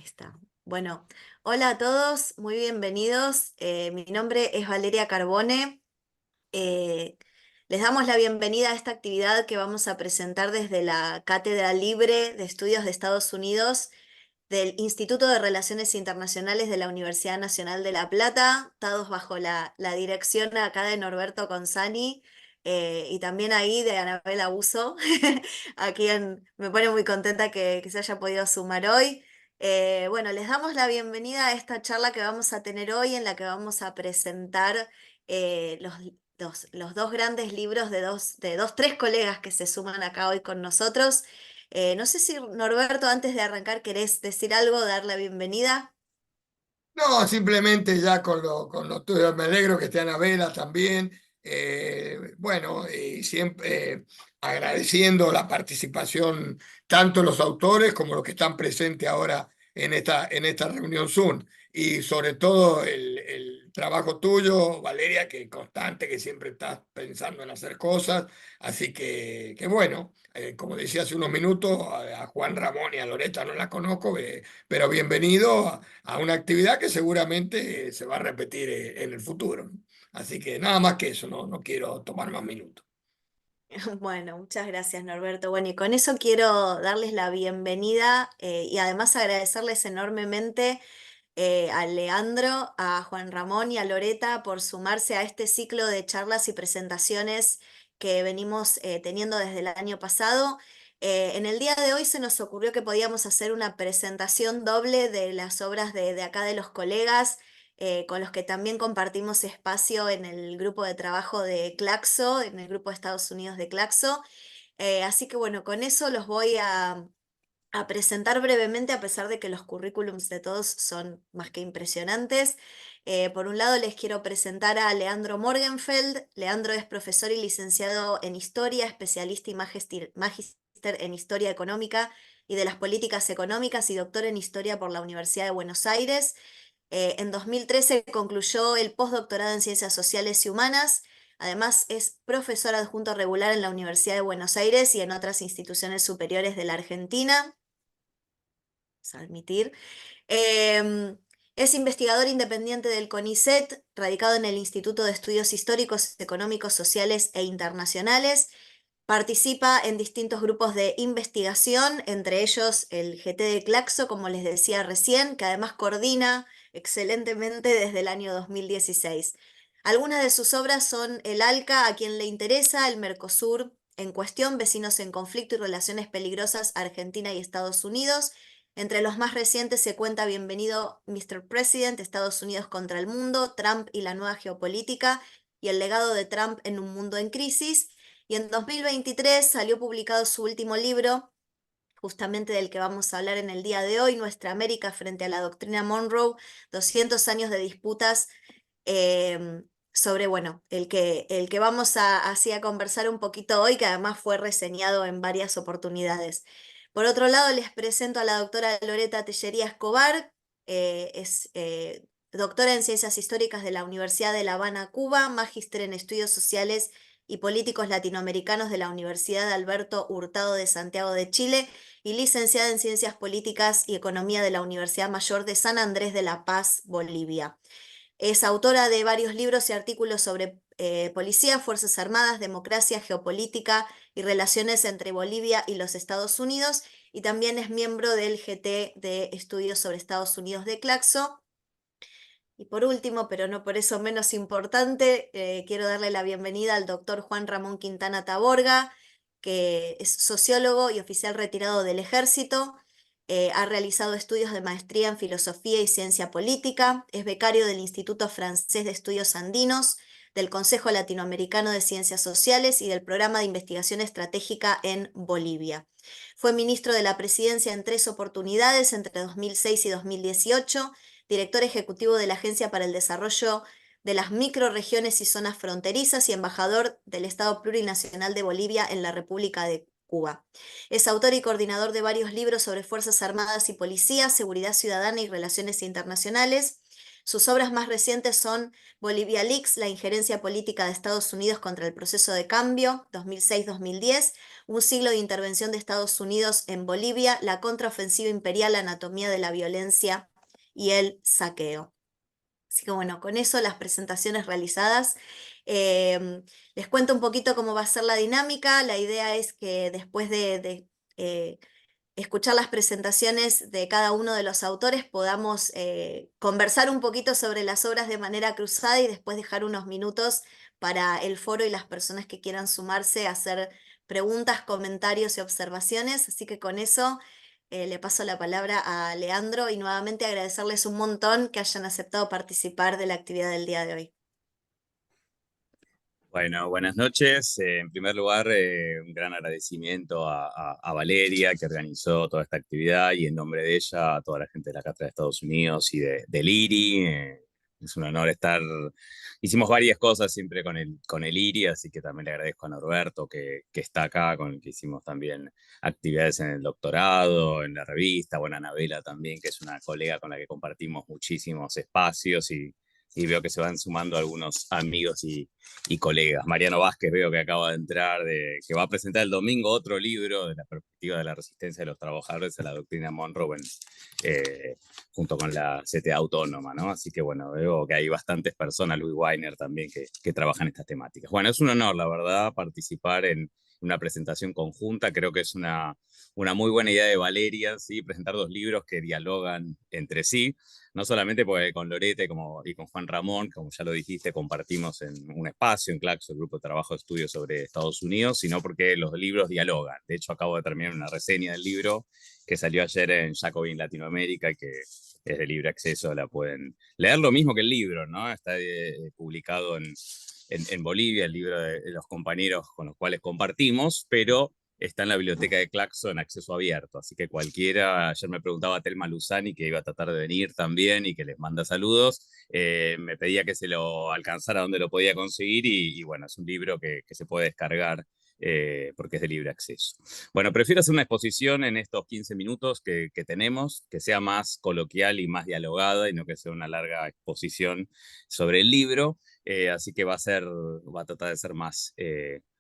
Está. Bueno, hola a todos, muy bienvenidos. Mi nombre es Valeria Carbone. Eh, Les damos la bienvenida a esta actividad que vamos a presentar desde la Cátedra Libre de Estudios de Estados Unidos del Instituto de Relaciones Internacionales de la Universidad Nacional de La Plata, todos bajo la dirección acá de Norberto Consani, y también ahí de Anabel Abuso, a quien me pone muy contenta que se haya podido sumar hoy. Bueno, les damos la bienvenida a esta charla que vamos a tener hoy, en la que vamos a presentar los dos grandes libros tres colegas que se suman acá hoy con nosotros. No sé si Norberto, antes de arrancar, querés decir algo, dar la bienvenida. No, simplemente ya con lo tuyo, me alegro que esté Anabela también. Bueno, y siempre agradeciendo la participación tanto los autores como los que están presentes ahora en esta reunión Zoom. Y sobre todo el trabajo tuyo, Valeria, que es constante, que siempre estás pensando en hacer cosas. Así que bueno, como decía hace unos minutos, a Juan Ramón y a Loreta no la conozco, pero bienvenido a una actividad que seguramente se va a repetir en el futuro. Así que nada más que eso, no quiero tomar más minutos. Bueno, muchas gracias, Norberto. Bueno, y con eso quiero darles la bienvenida, y además agradecerles enormemente, a Leandro, a Juan Ramón y a Loreta por sumarse a este ciclo de charlas y presentaciones que venimos teniendo desde el año pasado. En el día de hoy se nos ocurrió que podíamos hacer una presentación doble de las obras de acá de los colegas, con los que también compartimos espacio en el grupo de trabajo de Claxo, en el grupo de Estados Unidos de Claxo. Así que bueno, con eso los voy a presentar brevemente, a pesar de que los currículums de todos son más que impresionantes. Por un lado, les quiero presentar a Leandro Morgenfeld. Leandro es profesor y licenciado en Historia, especialista y magíster en Historia Económica y de las Políticas Económicas, y doctor en Historia por la Universidad de Buenos Aires. En 2013 concluyó el postdoctorado en Ciencias Sociales y Humanas. Además, es profesor adjunto regular en la Universidad de Buenos Aires y en otras instituciones superiores de la Argentina. Vamos a admitir. Eh, es investigador independiente del CONICET, radicado en el Instituto de Estudios Históricos, Económicos, Sociales e Internacionales. Participa en distintos grupos de investigación, entre ellos el GT de Claxo, como les decía recién, que además coordina excelentemente desde el año 2016. Algunas de sus obras son El ALCA, a quien le interesa, el Mercosur en cuestión, Vecinos en conflicto y relaciones peligrosas, Argentina y Estados Unidos. Entre los más recientes se cuenta Bienvenido Mr. President, Estados Unidos contra el mundo, Trump y la nueva geopolítica, y el legado de Trump en un mundo en crisis. Y en 2023 salió publicado su último libro, justamente del que vamos a hablar en el día de hoy, Nuestra América frente a la doctrina Monroe, 200 años de disputas, sobre, bueno, el que vamos así a conversar un poquito hoy, que además fue reseñado en varias oportunidades. Por otro lado, les presento a la doctora Loreta Tellería Escobar. Es doctora en Ciencias Históricas de la Universidad de La Habana, Cuba, magíster en Estudios Sociales y Políticos Latinoamericanos de la Universidad de Alberto Hurtado de Santiago de Chile, y licenciada en Ciencias Políticas y Economía de la Universidad Mayor de San Andrés de La Paz, Bolivia. Es autora de varios libros y artículos sobre policía, Fuerzas Armadas, democracia, geopolítica y relaciones entre Bolivia y los Estados Unidos, y también es miembro del GT de Estudios sobre Estados Unidos de Claxo. Y por último, pero no por eso menos importante, quiero darle la bienvenida al doctor Juan Ramón Quintana Taborga, que es sociólogo y oficial retirado del Ejército. Ha realizado estudios de maestría en Filosofía y Ciencia Política, es becario del Instituto Francés de Estudios Andinos, del Consejo Latinoamericano de Ciencias Sociales y del Programa de Investigación Estratégica en Bolivia. Fue ministro de la Presidencia en 3 oportunidades entre 2006 y 2018, director ejecutivo de la Agencia para el Desarrollo de las Microrregiones y Zonas Fronterizas y embajador del Estado Plurinacional de Bolivia en la República de Cuba. Es autor y coordinador de varios libros sobre Fuerzas Armadas y Policía, Seguridad Ciudadana y Relaciones Internacionales. Sus obras más recientes son Bolivia Leaks, la injerencia política de Estados Unidos contra el proceso de cambio, 2006-2010, Un siglo de intervención de Estados Unidos en Bolivia, la contraofensiva imperial, anatomía de la violencia y el saqueo. Así que bueno, con eso las presentaciones realizadas. Les cuento un poquito cómo va a ser la dinámica. La idea es que después de escuchar las presentaciones de cada uno de los autores, podamos conversar un poquito sobre las obras de manera cruzada y después dejar unos minutos para el foro y las personas que quieran sumarse a hacer preguntas, comentarios y observaciones. Así que con eso le paso la palabra a Leandro y nuevamente agradecerles un montón que hayan aceptado participar de la actividad del día de hoy. Bueno, buenas noches. En primer lugar, un gran agradecimiento a Valeria, que organizó toda esta actividad, y en nombre de ella, a toda la gente de la Cátedra de Estados Unidos y del IRI. Es un honor estar. Hicimos varias cosas siempre con el IRI, así que también le agradezco a Norberto, que está acá, con el que hicimos también actividades en el doctorado, en la revista. Bueno, Anabela también, que es una colega con la que compartimos muchísimos espacios, y veo que se van sumando algunos amigos y colegas. Mariano Vázquez veo que acaba de entrar, que va a presentar el domingo otro libro de la perspectiva de la resistencia de los trabajadores a la doctrina Monroe, junto con la CTA Autónoma, ¿no? Así que bueno, veo que hay bastantes personas, Luis Weiner también, que trabajan estas temáticas. Bueno, es un honor, la verdad, participar en una presentación conjunta. Creo que es una muy buena idea de Valeria, ¿sí? Presentar dos libros que dialogan entre sí, no solamente porque con Lorete y con Juan Ramón, como ya lo dijiste, compartimos en un espacio en Claxo, el grupo de trabajo de estudios sobre Estados Unidos, sino porque los libros dialogan. De hecho, acabo de terminar una reseña del libro que salió ayer en Jacobin Latinoamérica, y que es de libre acceso, la pueden leer lo mismo que el libro, ¿no? Está publicado en Bolivia, el libro de los compañeros con los cuales compartimos, pero está en la biblioteca de Claxo en acceso abierto, así que cualquiera. Ayer me preguntaba Telma Luzani, que iba a tratar de venir también y que les manda saludos, me pedía que se lo alcanzara donde lo podía conseguir, y bueno, es un libro que se puede descargar, porque es de libre acceso. Bueno, prefiero hacer una exposición en estos 15 minutos que tenemos, que sea más coloquial y más dialogada, y no que sea una larga exposición sobre el libro, así que va a tratar de ser más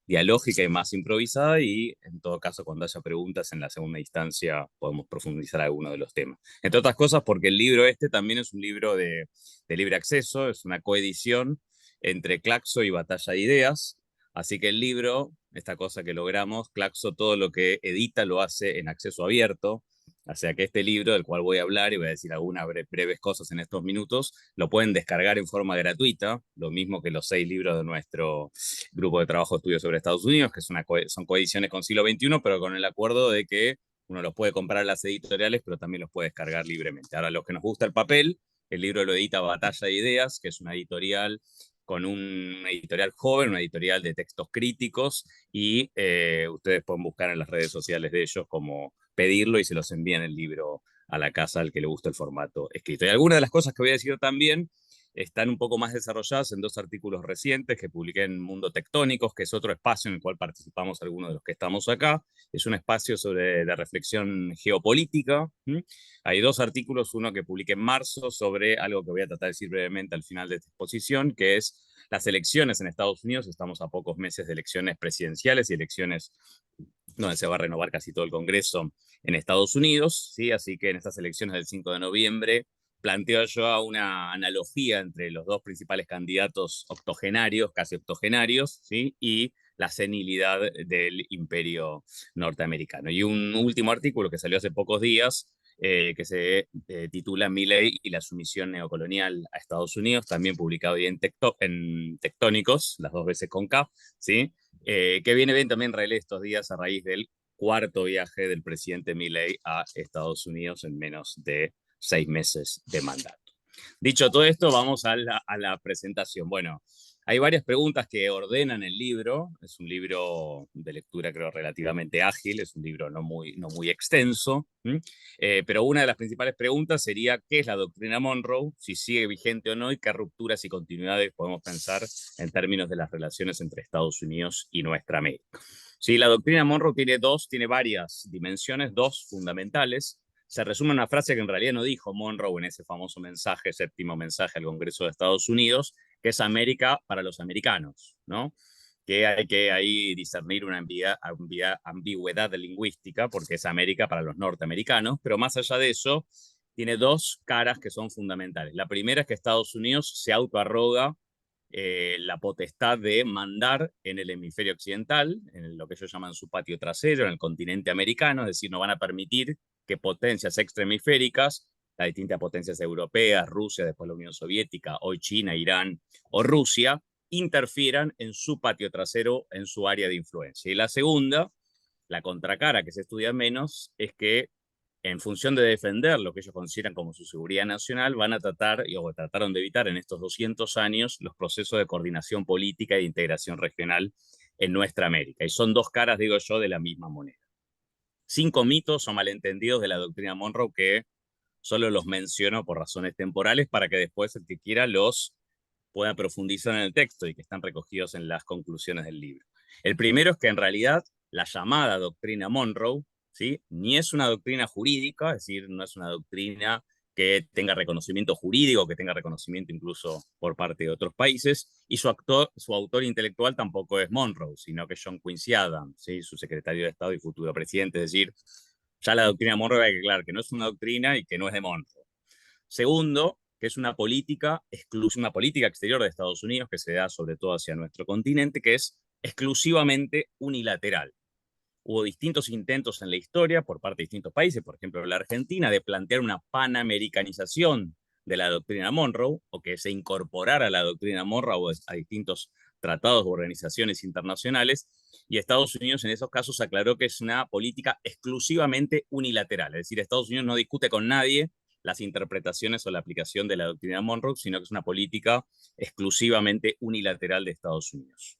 dialógica y más improvisada, y en todo caso, cuando haya preguntas en la segunda instancia, podemos profundizar alguno de los temas. Entre otras cosas, porque el libro este también es un libro de libre acceso, es una coedición entre Claxo y Batalla de Ideas, así que el libro, esta cosa que logramos, Claxo todo lo que edita lo hace en acceso abierto. O sea que este libro, del cual voy a hablar y voy a decir algunas breves cosas en estos minutos, lo pueden descargar en forma gratuita, lo mismo que los 6 libros de nuestro grupo de trabajo de estudios sobre Estados Unidos, que son coediciones con siglo XXI, pero con el acuerdo de que uno los puede comprar en las editoriales, pero también los puede descargar libremente. Ahora, los que nos gusta el papel, el libro lo edita Batalla de Ideas, que es una editorial una editorial joven, una editorial de textos críticos, y ustedes pueden buscar en las redes sociales de ellos como pedirlo, y se los envían el libro a la casa al que le gusta el formato escrito. Y algunas de las cosas que voy a decir también están un poco más desarrolladas en 2 artículos recientes que publiqué en Mundo Tectónicos, que es otro espacio en el cual participamos algunos de los que estamos acá. Es un espacio sobre la reflexión geopolítica. Hay 2 artículos, uno que publiqué en marzo sobre algo que voy a tratar de decir brevemente al final de esta exposición, que es las elecciones en Estados Unidos. Estamos a pocos meses de elecciones presidenciales y elecciones donde se va a renovar casi todo el Congreso en Estados Unidos, ¿sí? Así que en estas elecciones del 5 de noviembre planteo yo una analogía entre los 2 principales candidatos octogenarios, casi octogenarios, ¿sí? Y la senilidad del imperio norteamericano. Y un último artículo que salió hace pocos días, que se titula Milley y la sumisión neocolonial a Estados Unidos, también publicado hoy en Tectónicos, las 2 veces con K, ¿sí? Que viene bien también releer estos días a raíz del cuarto viaje del presidente Milley a Estados Unidos en menos de 6 meses de mandato. Dicho todo esto, vamos a la presentación. Bueno, hay varias preguntas que ordenan el libro. Es un libro de lectura, creo, relativamente ágil. Es un libro no muy extenso. Pero una de las principales preguntas sería: ¿qué es la doctrina Monroe? Si sigue vigente o no, y qué rupturas y continuidades podemos pensar en términos de las relaciones entre Estados Unidos y nuestra América. Sí, la doctrina Monroe tiene varias dimensiones, 2 fundamentales. se resume en una frase que en realidad no dijo Monroe en ese famoso mensaje, séptimo mensaje al Congreso de Estados Unidos, que es América para los americanos, ¿no? Que hay que ahí discernir una ambigüedad lingüística, porque es América para los norteamericanos, pero más allá de eso, tiene dos caras que son fundamentales. La primera es que Estados Unidos se autoarroga la potestad de mandar en el hemisferio occidental, en lo que ellos llaman su patio trasero, en el continente americano, es decir, no van a permitir que potencias extrahemisféricas, las distintas potencias europeas, Rusia, después la Unión Soviética, hoy China, Irán o Rusia, interfieran en su patio trasero, en su área de influencia. Y la segunda, la contracara que se estudia menos, es que en función de defender lo que ellos consideran como su seguridad nacional, van a tratar, o trataron de evitar en estos 200 años, los procesos de coordinación política e de integración regional en nuestra América. Y son dos caras, digo yo, de la misma moneda. 5 mitos o malentendidos de la doctrina Monroe que solo los menciono por razones temporales para que después el que quiera los pueda profundizar en el texto y que están recogidos en las conclusiones del libro. El primero es que en realidad la llamada doctrina Monroe, ¿sí?, ni es una doctrina jurídica, es decir, no es una doctrina que tenga reconocimiento jurídico, que tenga reconocimiento incluso por parte de otros países, y su autor intelectual tampoco es Monroe, sino que John Quincy Adams, ¿sí?, su secretario de Estado y futuro presidente. Es decir, ya la doctrina Monroe hay que aclarar que no es una doctrina y que no es de Monroe. Segundo, que es una política exterior de Estados Unidos que se da sobre todo hacia nuestro continente, que es exclusivamente unilateral. Hubo distintos intentos en la historia por parte de distintos países, por ejemplo la Argentina, de plantear una panamericanización de la doctrina Monroe, o que se incorporara a la doctrina Monroe a distintos tratados u organizaciones internacionales, y Estados Unidos en esos casos aclaró que es una política exclusivamente unilateral, es decir, Estados Unidos no discute con nadie las interpretaciones o la aplicación de la doctrina Monroe, sino que es una política exclusivamente unilateral de Estados Unidos.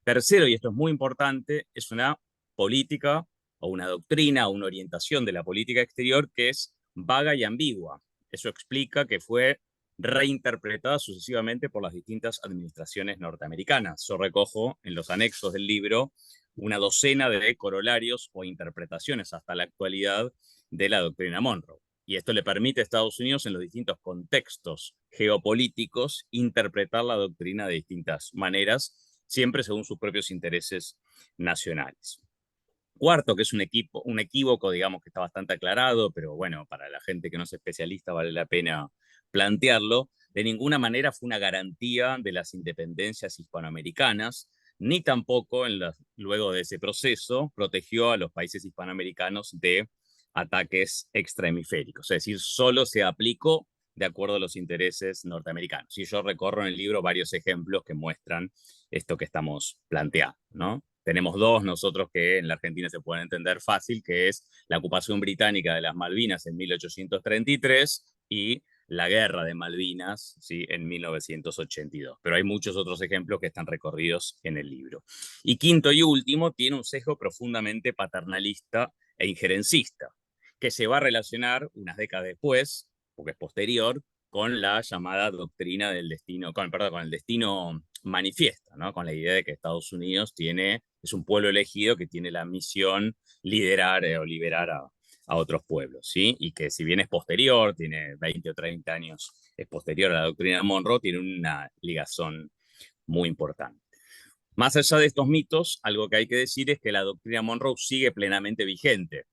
Tercero, y esto es muy importante, es una política o una doctrina o una orientación de la política exterior que es vaga y ambigua. Eso explica que fue reinterpretada sucesivamente por las distintas administraciones norteamericanas. Yo recojo en los anexos del libro una docena de corolarios o interpretaciones hasta la actualidad de la doctrina Monroe. Y esto le permite a Estados Unidos en los distintos contextos geopolíticos interpretar la doctrina de distintas maneras, siempre según sus propios intereses nacionales. Cuarto, que es un equívoco, digamos, que está bastante aclarado, pero bueno, para la gente que no es especialista vale la pena plantearlo, de ninguna manera fue una garantía de las independencias hispanoamericanas, ni tampoco luego de ese proceso protegió a los países hispanoamericanos de ataques extrahemisféricos, es decir, solo se aplicó de acuerdo a los intereses norteamericanos. Y yo recorro en el libro varios ejemplos que muestran esto que estamos planteando, ¿no? Tenemos dos nosotros que en la Argentina se pueden entender fácil, que es la ocupación británica de las Malvinas en 1833 y la guerra de Malvinas, ¿sí?, en 1982. Pero hay muchos otros ejemplos que están recorridos en el libro. Y quinto y último, tiene un sesgo profundamente paternalista e injerencista, que se va a relacionar unas décadas después, porque es posterior, con la llamada doctrina del destino, con el destino manifiesto, ¿no?, con la idea de que Estados Unidos es un pueblo elegido que tiene la misión liderar o liberar a otros pueblos, ¿sí? Y que si bien es posterior, tiene 20 o 30 años, es posterior a la doctrina Monroe, tiene una ligazón muy importante. Más allá de estos mitos, algo que hay que decir es que la doctrina Monroe sigue plenamente vigente,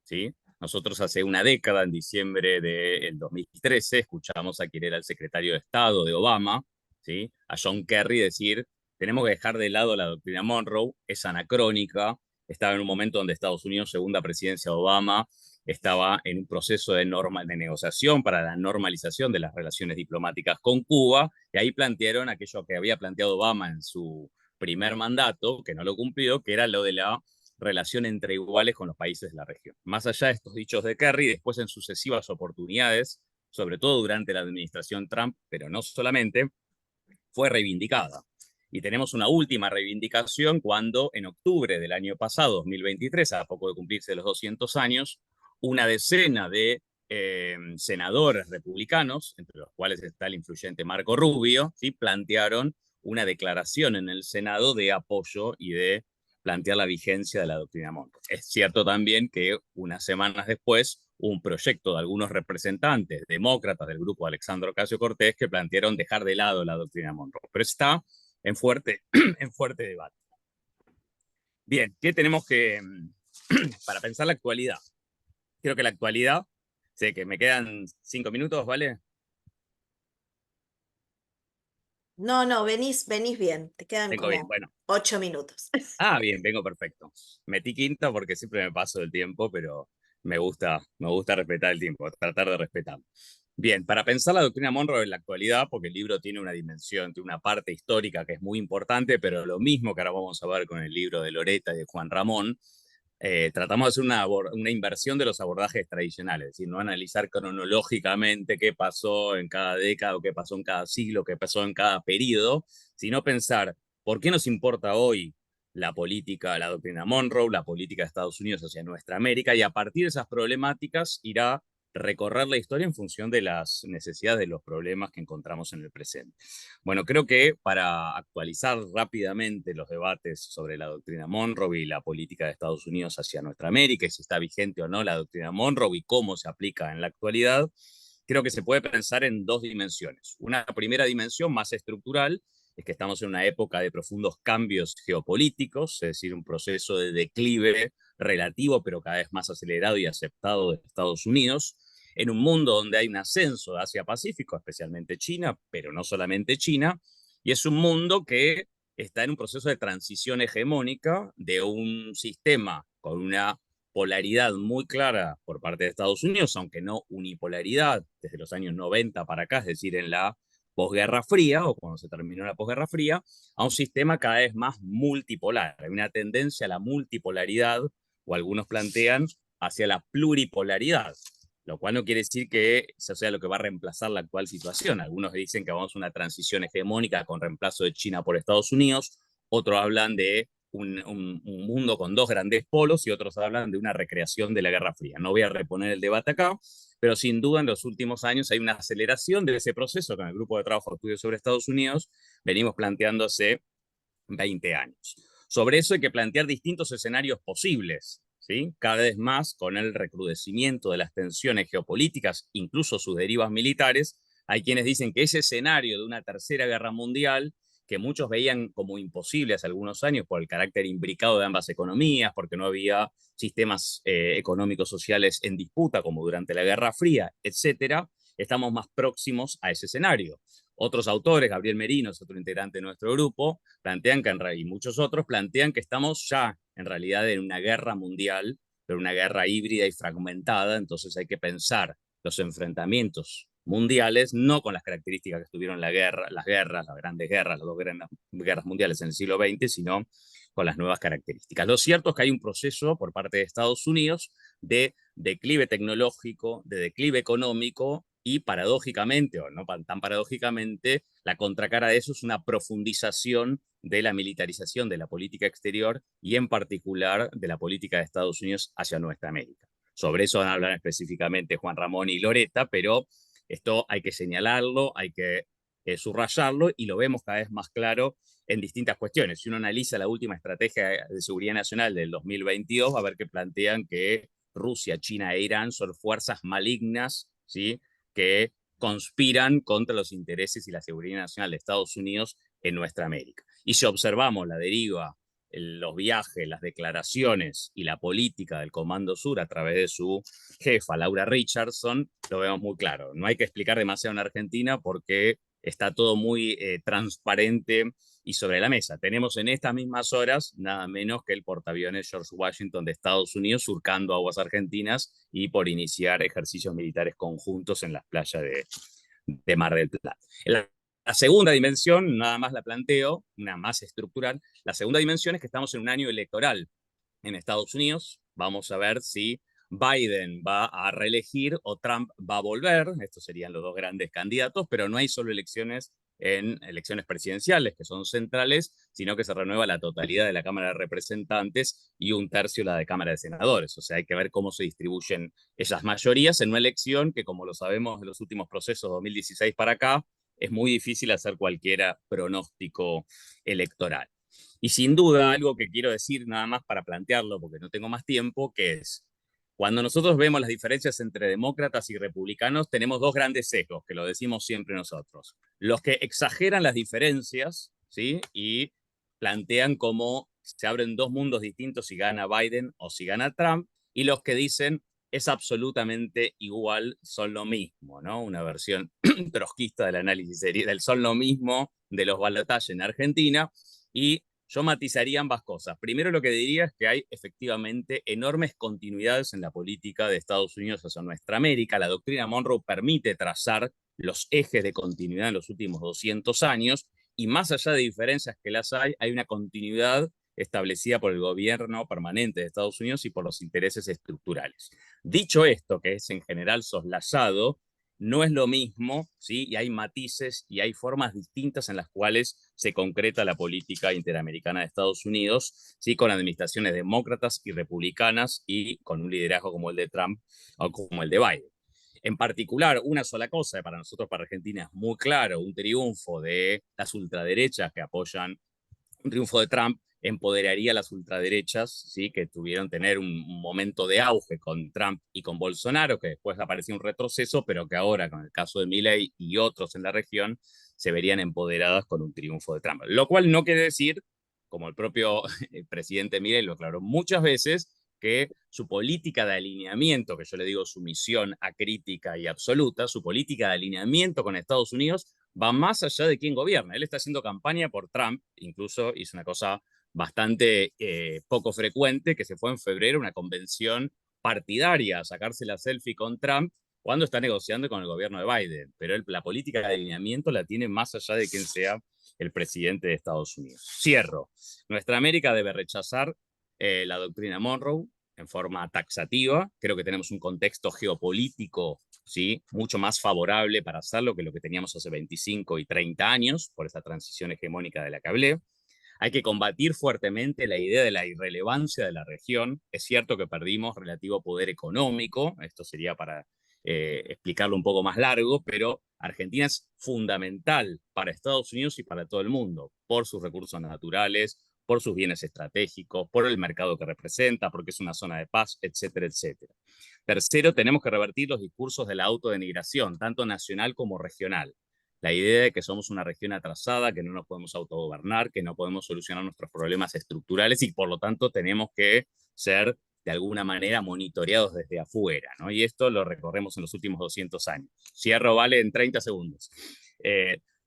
¿sí? Nosotros hace una década, en diciembre del 2013, escuchamos a quien era el secretario de Estado de Obama, ¿sí?, a John Kerry, decir, tenemos que dejar de lado la doctrina Monroe, es anacrónica, estaba en un momento donde Estados Unidos, segunda presidencia de Obama, estaba en un proceso de negociación para la normalización de las relaciones diplomáticas con Cuba, y ahí plantearon aquello que había planteado Obama en su primer mandato, que no lo cumplió, que era lo de la relación entre iguales con los países de la región. Más allá de estos dichos de Kerry, después en sucesivas oportunidades, sobre todo durante la administración Trump, pero no solamente, fue reivindicada. Y tenemos una última reivindicación cuando en octubre del año pasado, 2023, a poco de cumplirse los 200 años, una decena de senadores republicanos, entre los cuales está el influyente Marco Rubio, ¿sí?, plantearon una declaración en el Senado de apoyo y de plantear la vigencia de la doctrina Monroe. Es cierto también que unas semanas después un proyecto de algunos representantes demócratas del grupo de Alexandria Ocasio-Cortez que plantearon dejar de lado la doctrina Monroe, pero está en fuerte, en fuerte debate. Bien, ¿qué tenemos que, para pensar la actualidad? Creo que la actualidad, sé que me quedan 5 minutos, ¿vale? No, venís bien, te quedan Vengo bien, como bueno. 8 minutos. Ah, bien, vengo perfecto. Metí quinta porque siempre me paso del tiempo, pero me gusta respetar el tiempo, tratar de respetarlo. Bien, para pensar la doctrina Monroe en la actualidad, porque el libro tiene una dimensión, tiene una parte histórica que es muy importante, pero lo mismo que ahora vamos a ver con el libro de Loretta y de Juan Ramón, tratamos de hacer una inversión de los abordajes tradicionales, es decir, no analizar cronológicamente qué pasó en cada década, o qué pasó en cada siglo, qué pasó en cada periodo, sino pensar por qué nos importa hoy la política, la doctrina Monroe, la política de Estados Unidos hacia nuestra América, y a partir de esas problemáticas irá recorrer la historia en función de las necesidades de los problemas que encontramos en el presente. Bueno, creo que para actualizar rápidamente los debates sobre la doctrina Monroe y la política de Estados Unidos hacia nuestra América, y si está vigente o no la doctrina Monroe y cómo se aplica en la actualidad, creo que se puede pensar en dos dimensiones. Una primera dimensión más estructural es que estamos en una época de profundos cambios geopolíticos, es decir, un proceso de declive relativo, pero cada vez más acelerado y aceptado de Estados Unidos, en un mundo donde hay un ascenso de Asia-Pacífico, especialmente China, pero no solamente China, y es un mundo que está en un proceso de transición hegemónica de un sistema con una polaridad muy clara por parte de Estados Unidos, aunque no unipolaridad desde los años 90 para acá, es decir, en la posguerra fría o cuando se terminó la posguerra fría, a un sistema cada vez más multipolar. Hay una tendencia a la multipolaridad, o algunos plantean hacia la pluripolaridad, lo cual no quiere decir que eso sea lo que va a reemplazar la actual situación. Algunos dicen que vamos a una transición hegemónica con reemplazo de China por Estados Unidos, otros hablan de un mundo con dos grandes polos y otros hablan de una recreación de la Guerra Fría. No voy a reponer el debate acá, pero sin duda en los últimos años hay una aceleración de ese proceso que en el Grupo de Trabajo de Estudios sobre Estados Unidos venimos planteando hace 20 años. Sobre eso hay que plantear distintos escenarios posibles, ¿sí? Cada vez más con el recrudecimiento de las tensiones geopolíticas, incluso sus derivas militares. Hay quienes dicen que ese escenario de una tercera guerra mundial, que muchos veían como imposible hace algunos años por el carácter imbricado de ambas economías, porque no había sistemas económicos sociales en disputa como durante la Guerra Fría, etcétera, estamos más próximos a ese escenario. Otros autores, Gabriel Merino es otro integrante de nuestro grupo, plantean que y muchos otros plantean que estamos ya en realidad en una guerra mundial, pero una guerra híbrida y fragmentada, entonces hay que pensar los enfrentamientos mundiales no con las características que tuvieron las grandes guerras, las dos guerras mundiales en el siglo XX, sino con las nuevas características. Lo cierto es que hay un proceso por parte de Estados Unidos de declive tecnológico, de declive económico, y paradójicamente, o no tan paradójicamente, la contracara de eso es una profundización de la militarización de la política exterior y en particular de la política de Estados Unidos hacia nuestra América. Sobre eso van a hablar específicamente Juan Ramón y Loretta, pero esto hay que señalarlo, hay que subrayarlo, y lo vemos cada vez más claro en distintas cuestiones. Si uno analiza la última estrategia de seguridad nacional del 2022, va a ver que plantean que Rusia, China e Irán son fuerzas malignas, ¿sí?, que conspiran contra los intereses y la seguridad nacional de Estados Unidos en nuestra América. Y si observamos la deriva, los viajes, las declaraciones y la política del Comando Sur a través de su jefa, Laura Richardson, lo vemos muy claro. No hay que explicar demasiado en Argentina porque está todo muy transparente y sobre la mesa. Tenemos en estas mismas horas nada menos que el portaaviones George Washington de Estados Unidos surcando aguas argentinas y por iniciar ejercicios militares conjuntos en las playas de Mar del Plata. La segunda dimensión, nada más la planteo, una más estructural, la segunda dimensión es que estamos en un año electoral en Estados Unidos. Vamos a ver si Biden va a reelegir o Trump va a volver. Estos serían los dos grandes candidatos, pero no hay solo elecciones en elecciones presidenciales, que son centrales, sino que se renueva la totalidad de la Cámara de Representantes y un tercio la de Cámara de Senadores. O sea, hay que ver cómo se distribuyen esas mayorías en una elección que, como lo sabemos de los últimos procesos 2016 para acá, es muy difícil hacer cualquier pronóstico electoral. Y sin duda, algo que quiero decir nada más para plantearlo, porque no tengo más tiempo, que es, cuando nosotros vemos las diferencias entre demócratas y republicanos, tenemos dos grandes sesgos, que lo decimos siempre nosotros. Los que exageran las diferencias, ¿sí? Y plantean cómo se abren dos mundos distintos si gana Biden o si gana Trump, y los que dicen es absolutamente igual, son lo mismo, ¿no? Una versión trotskista del análisis del son lo mismo de los balotajes en Argentina, y yo matizaría ambas cosas. Primero, lo que diría es que hay efectivamente enormes continuidades en la política de Estados Unidos hacia nuestra América. La doctrina Monroe permite trazar los ejes de continuidad en los últimos 200 años, y más allá de diferencias que las hay una continuidad establecida por el gobierno permanente de Estados Unidos y por los intereses estructurales. Dicho esto, que es en general soslayado, no es lo mismo, ¿sí? Y hay matices y hay formas distintas en las cuales se concreta la política interamericana de Estados Unidos, ¿sí? Con administraciones demócratas y republicanas y con un liderazgo como el de Trump o como el de Biden. En particular, una sola cosa para nosotros, para Argentina, es muy claro: un triunfo de las ultraderechas que apoyan, un triunfo de Trump empoderaría a las ultraderechas, ¿sí? Que tuvieron tener un momento de auge con Trump y con Bolsonaro, que después apareció un retroceso, pero que ahora, con el caso de Milei y otros en la región, se verían empoderadas con un triunfo de Trump. Lo cual no quiere decir, como el propio presidente Milei lo aclaró muchas veces, que su política de alineamiento, que yo le digo su misión acrítica y absoluta, su política de alineamiento con Estados Unidos va más allá de quién gobierna. Él está haciendo campaña por Trump, incluso hizo una cosa bastante poco frecuente, que se fue en febrero a una convención partidaria a sacarse la selfie con Trump cuando está negociando con el gobierno de Biden. Pero la política de alineamiento la tiene más allá de quién sea el presidente de Estados Unidos. Cierro. Nuestra América debe rechazar la doctrina Monroe en forma taxativa. Creo que tenemos un contexto geopolítico, ¿sí? Mucho más favorable para hacerlo que lo que teníamos hace 25 y 30 años, por esa transición hegemónica de la que hablé. Hay que combatir fuertemente la idea de la irrelevancia de la región. Es cierto que perdimos relativo poder económico, esto sería para explicarlo un poco más largo, pero Argentina es fundamental para Estados Unidos y para todo el mundo, por sus recursos naturales, por sus bienes estratégicos, por el mercado que representa, porque es una zona de paz, etcétera, etcétera. Tercero, tenemos que revertir los discursos de la autodenigración, tanto nacional como regional. La idea de que somos una región atrasada, que no nos podemos autogobernar, que no podemos solucionar nuestros problemas estructurales y por lo tanto tenemos que ser de alguna manera monitoreados desde afuera, ¿no? Y esto lo recorremos en los últimos 200 años. Cierro, vale, en 30 segundos.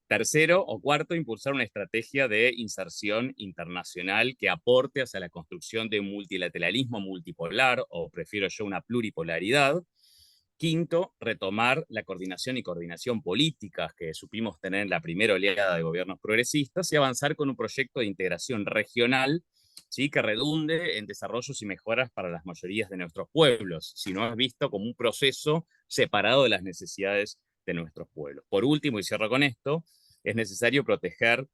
Tercero o cuarto, impulsar una estrategia de inserción internacional que aporte hacia la construcción de un multilateralismo multipolar, o prefiero yo una pluripolaridad. Quinto, retomar la coordinación y coordinación políticas que supimos tener en la primera oleada de gobiernos progresistas y avanzar con un proyecto de integración regional, ¿sí? Que redunde en desarrollos y mejoras para las mayorías de nuestros pueblos, si no es visto como un proceso separado de las necesidades de nuestros pueblos. Por último, y cierro con esto, es necesario proteger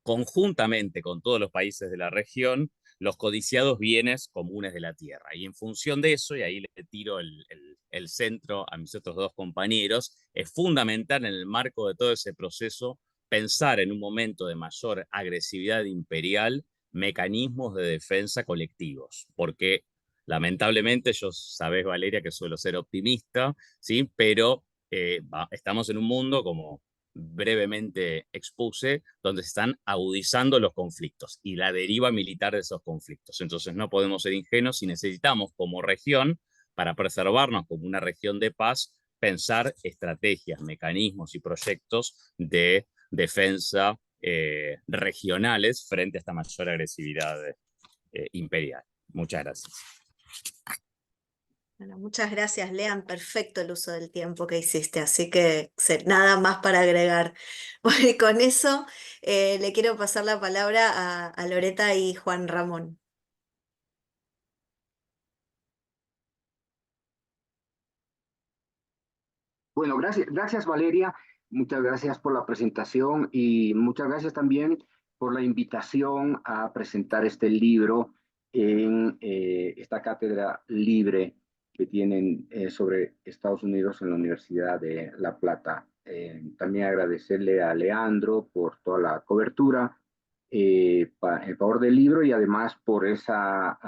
conjuntamente con todos los países de la región los codiciados bienes comunes de la tierra. Y en función de eso, y ahí le tiro el centro a mis otros dos compañeros, es fundamental en el marco de todo ese proceso pensar en un momento de mayor agresividad imperial mecanismos de defensa colectivos, porque lamentablemente, yo sabés, Valeria, que suelo ser optimista, ¿sí? Pero estamos en un mundo, como brevemente expuse, donde se están agudizando los conflictos y la deriva militar de esos conflictos. Entonces no podemos ser ingenuos y necesitamos como región, para preservarnos como una región de paz, pensar estrategias, mecanismos y proyectos de defensa regionales frente a esta mayor agresividad imperial. Muchas gracias. Bueno, muchas gracias, Lean. Perfecto el uso del tiempo que hiciste, así que nada más para agregar. Bueno, y con eso le quiero pasar la palabra a Loreta y Juan Ramón. Bueno, gracias Valeria, muchas gracias por la presentación y muchas gracias también por la invitación a presentar este libro en esta cátedra libre que tienen sobre Estados Unidos en la Universidad de La Plata. También agradecerle a Leandro por toda la cobertura en favor del libro y además por esa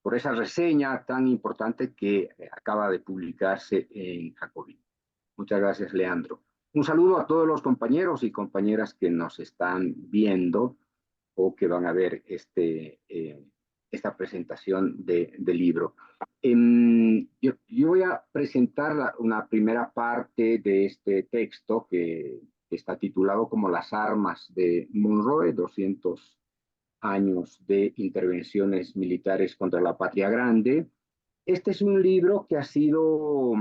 reseña tan importante que acaba de publicarse en Jacobin. Muchas gracias, Leandro. Un saludo a todos los compañeros y compañeras que nos están viendo o que van a ver esta presentación del libro. Yo voy a presentar una primera parte de este texto que está titulado como Las armas de Monroe, 200 años de intervenciones militares contra la Patria Grande. Este es un libro que ha sido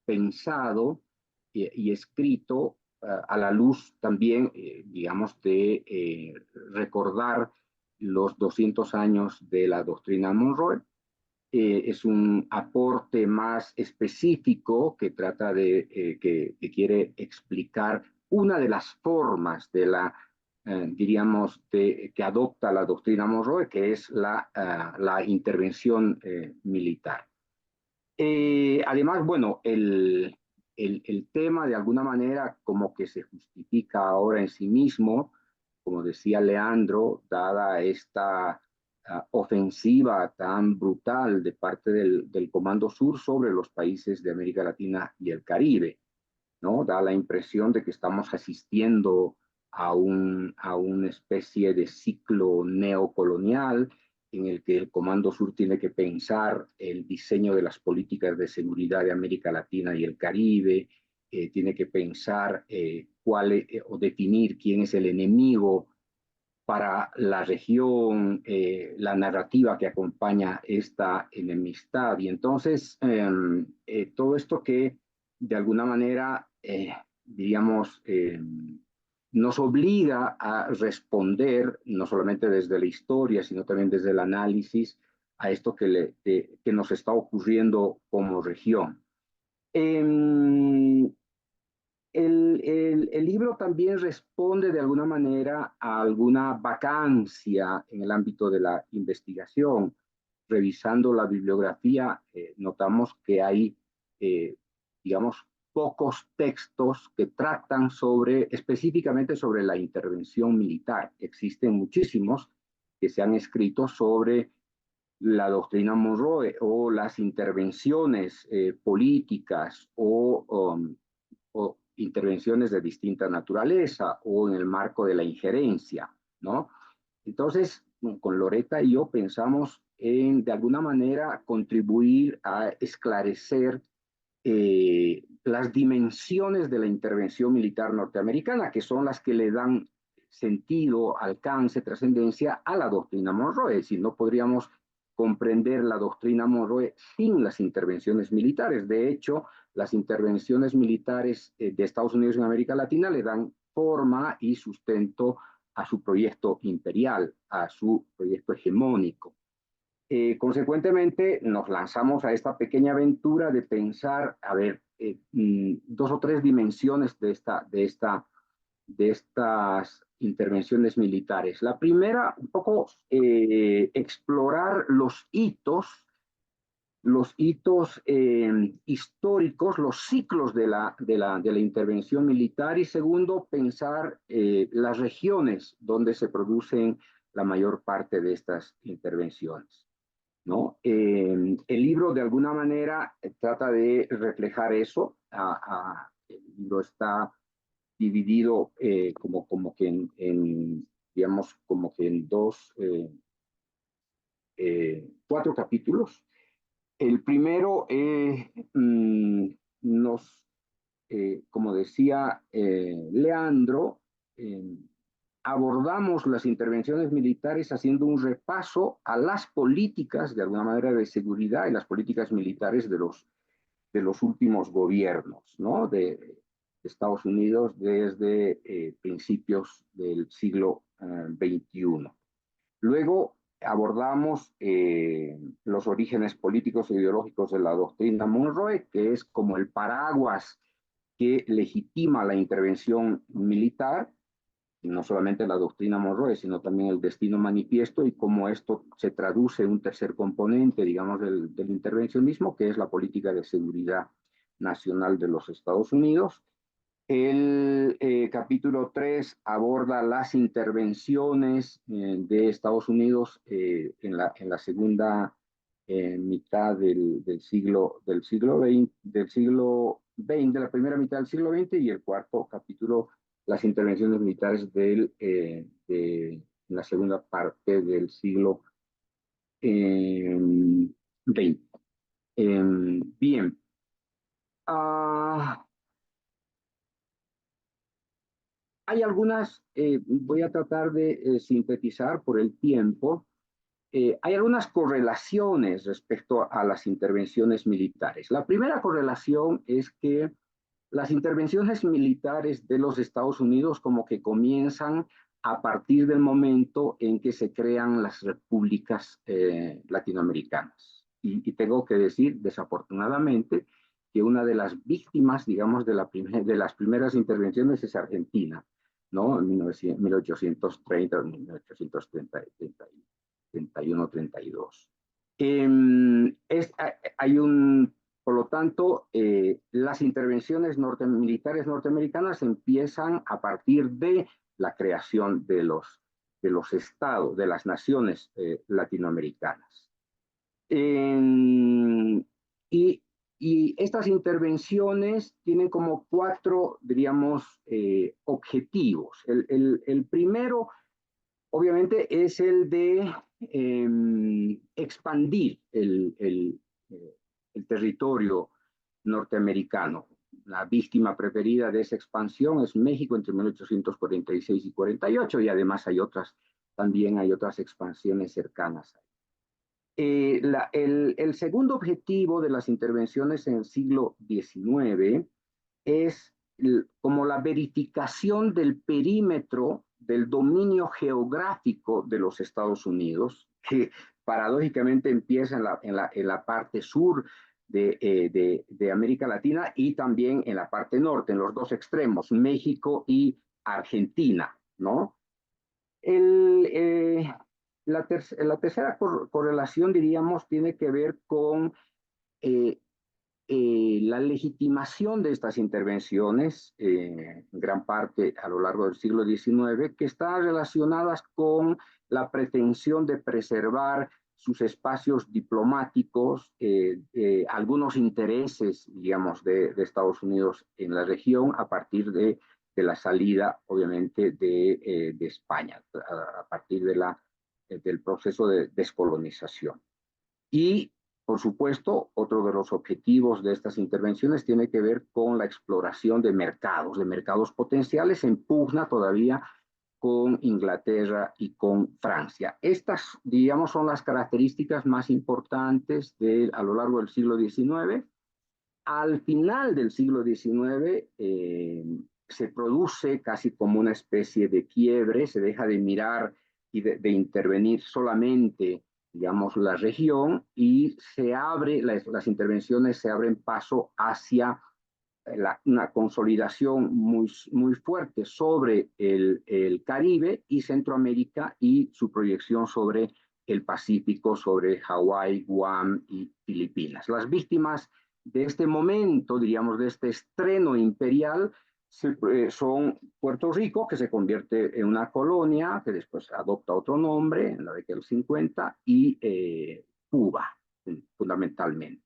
pensado y escrito a la luz también, digamos, de recordar los 200 años de la doctrina Monroe. Es un aporte más específico que trata de, que quiere explicar una de las formas de la, diríamos, que adopta la doctrina Monroe, que es la intervención militar. Además, bueno, el tema de alguna manera como que se justifica ahora en sí mismo, como decía Leandro, dada esta ofensiva tan brutal de parte del Comando Sur sobre los países de América Latina y el Caribe, ¿no? Da la impresión de que estamos asistiendo a una especie de ciclo neocolonial en el que el Comando Sur tiene que pensar el diseño de las políticas de seguridad de América Latina y el Caribe, tiene que pensar o definir quién es el enemigo para la región, la narrativa que acompaña esta enemistad. Y entonces, todo esto que de alguna manera, diríamos, nos obliga a responder, no solamente desde la historia, sino también desde el análisis, a esto que nos está ocurriendo como región. El libro también responde de alguna manera a alguna vacancia en el ámbito de la investigación. Revisando la bibliografía, notamos que hay, digamos, pocos textos que tratan específicamente sobre la intervención militar. Existen muchísimos que se han escrito sobre la doctrina Monroe o las intervenciones políticas o intervenciones de distinta naturaleza o en el marco de la injerencia, ¿no? Entonces, con Loretta y yo pensamos en, de alguna manera, contribuir a esclarecer las dimensiones de la intervención militar norteamericana, que son las que le dan sentido, alcance, trascendencia a la doctrina Monroe. Es decir, no podríamos comprender la doctrina Monroe sin las intervenciones militares. De hecho, las intervenciones militares de Estados Unidos en América Latina le dan forma y sustento a su proyecto imperial, a su proyecto hegemónico. Consecuentemente, nos lanzamos a esta pequeña aventura de pensar, a ver, dos o tres dimensiones de estas intervenciones militares. La primera, un poco explorar los hitos históricos, los ciclos de la intervención militar, y segundo, pensar las regiones donde se producen la mayor parte de estas intervenciones, ¿no? El libro de alguna manera trata de reflejar eso. El libro está dividido como que digamos, como que en cuatro capítulos. El primero como decía Leandro, abordamos las intervenciones militares haciendo un repaso a las políticas, de alguna manera, de seguridad y las políticas militares de los últimos gobiernos, ¿no? de Estados Unidos desde principios del siglo XXI. Luego abordamos los orígenes políticos e ideológicos de la doctrina Monroe, que es como el paraguas que legitima la intervención militar, y no solamente la doctrina Monroe, sino también el destino manifiesto, y cómo esto se traduce en un tercer componente, digamos, del intervencionismo, que es la política de seguridad nacional de los Estados Unidos. El capítulo 3 aborda las intervenciones de Estados Unidos en la segunda mitad del siglo XX, de la primera mitad del siglo XX, y el cuarto capítulo, las intervenciones militares de la segunda parte del siglo XX. Bien. Hay algunas, voy a tratar de sintetizar por el tiempo, hay algunas correlaciones respecto a las intervenciones militares. La primera correlación es que las intervenciones militares de los Estados Unidos como que comienzan a partir del momento en que se crean las repúblicas latinoamericanas. Y tengo que decir, desafortunadamente, que una de las víctimas, digamos, de las primeras intervenciones es Argentina, ¿no? En 1830, 1830, 31, 32. Hay por lo tanto, las intervenciones militares norteamericanas empiezan a partir de la creación de los estados, de las naciones latinoamericanas. Y estas intervenciones tienen como cuatro, diríamos, objetivos. El primero, obviamente, es el de expandir el territorio norteamericano. La víctima preferida de esa expansión es México entre 1846 y 48, y además también hay otras expansiones cercanas. El segundo objetivo de las intervenciones en el siglo XIX es como la verificación del perímetro del dominio geográfico de los Estados Unidos, que paradójicamente empieza en la parte sur de América Latina y también en la parte norte, en los dos extremos, México y Argentina, ¿no? La tercera correlación, diríamos, tiene que ver con la legitimación de estas intervenciones, en gran parte a lo largo del siglo XIX, que están relacionadas con la pretensión de preservar sus espacios diplomáticos, algunos intereses, digamos, de Estados Unidos en la región a partir de la salida, obviamente, de España, a partir del proceso de descolonización. Y por supuesto, otro de los objetivos de estas intervenciones tiene que ver con la exploración de mercados potenciales en pugna todavía con Inglaterra y con Francia. Estas, digamos, son las características más importantes a lo largo del siglo XIX. Al final del siglo XIX se produce casi como una especie de quiebre, se deja de mirar y de intervenir solamente, digamos, la región, y las intervenciones se abren paso hacia una consolidación muy fuerte sobre el Caribe y Centroamérica, y su proyección sobre el Pacífico, sobre Hawái, Guam y Filipinas. Las víctimas de este momento, diríamos, de este estreno imperial, son Puerto Rico, que se convierte en una colonia, que después adopta otro nombre en la década del 50, y Cuba, fundamentalmente.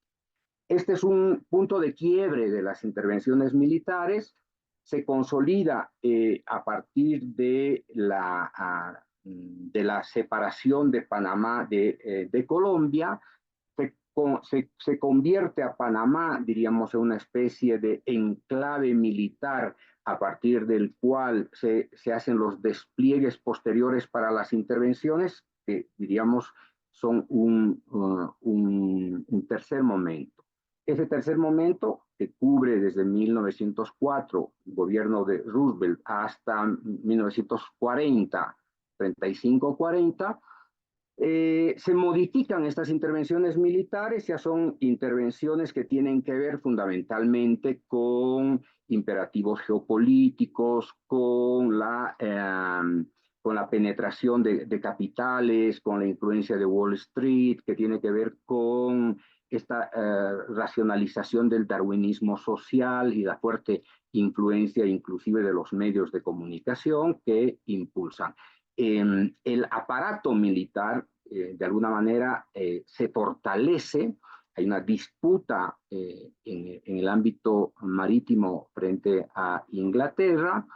Este es un punto de quiebre de las intervenciones militares. Se consolida a partir de la separación de Panamá de Colombia. Se convierte a Panamá, diríamos, en una especie de enclave militar a partir del cual se hacen los despliegues posteriores para las intervenciones, que diríamos son un tercer momento. Ese tercer momento, que cubre desde 1904, el gobierno de Roosevelt, hasta 1940, 35-40, se modifican estas intervenciones militares. Ya son intervenciones que tienen que ver fundamentalmente con imperativos geopolíticos, con la penetración de capitales, con la influencia de Wall Street, que tiene que ver con esta racionalización del darwinismo social y la fuerte influencia inclusive de los medios de comunicación que impulsan. El aparato militar, de alguna manera, se fortalece. Hay una disputa en el ámbito marítimo frente a Inglaterra.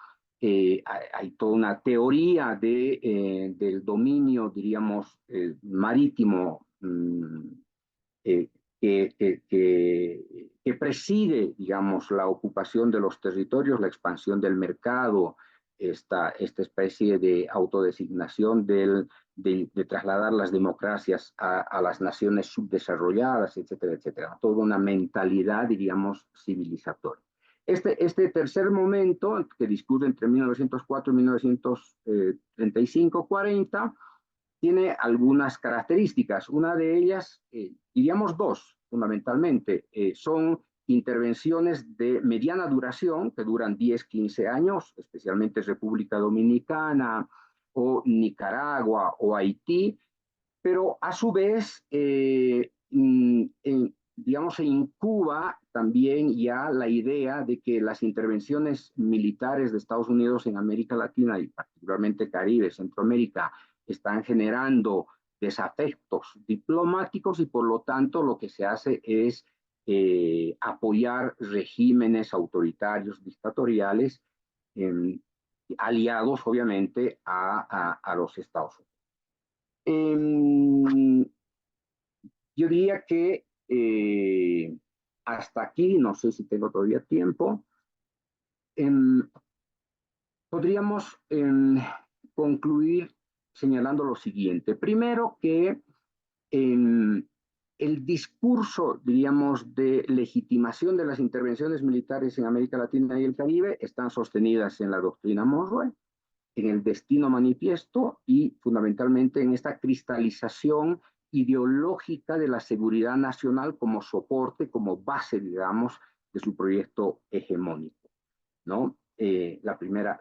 Hay toda una teoría del dominio, diríamos, marítimo que, que preside, digamos, la ocupación de los territorios, la expansión del mercado, esta especie de autodesignación de trasladar las democracias a las naciones subdesarrolladas, etcétera, etcétera. Toda una mentalidad, diríamos, civilizatoria. Este tercer momento, que discute entre 1904 y 1935-40, tiene algunas características. Una de ellas, diríamos dos, fundamentalmente, son intervenciones de mediana duración, que duran 10, 15 años, especialmente República Dominicana o Nicaragua o Haití, pero a su vez, digamos, se incuba también ya la idea de que las intervenciones militares de Estados Unidos en América Latina y particularmente Caribe, Centroamérica, están generando desafectos diplomáticos y por lo tanto lo que se hace es apoyar regímenes autoritarios, dictatoriales, aliados obviamente a los Estados Unidos. Yo diría que hasta aquí, no sé si tengo todavía tiempo, podríamos concluir señalando lo siguiente. Primero que el discurso, diríamos, de legitimación de las intervenciones militares en América Latina y el Caribe están sostenidas en la doctrina Monroe, en el destino manifiesto y fundamentalmente en esta cristalización ideológica de la seguridad nacional como soporte, como base, digamos, de su proyecto hegemónico, ¿no? La primera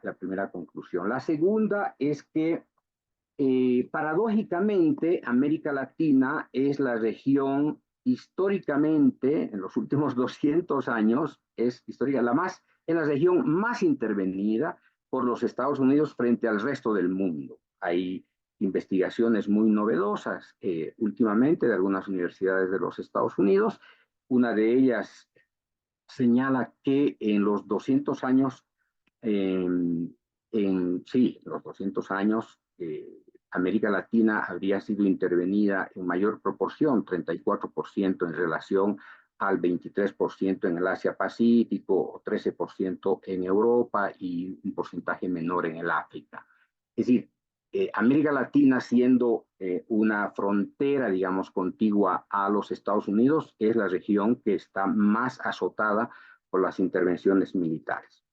conclusión. La segunda es que paradójicamente América Latina es la región históricamente, en los últimos 200 años, es la región más intervenida por los Estados Unidos frente al resto del mundo. Hay investigaciones muy novedosas últimamente de algunas universidades de los Estados Unidos. Una de ellas señala que en los 200 años, los 200 años, América Latina habría sido intervenida en mayor proporción, 34% en relación al 23% en el Asia-Pacífico, o 13% en Europa y un porcentaje menor en el África. Es decir, América Latina, siendo una frontera, digamos, contigua a los Estados Unidos, es la región que está más azotada por las intervenciones militares.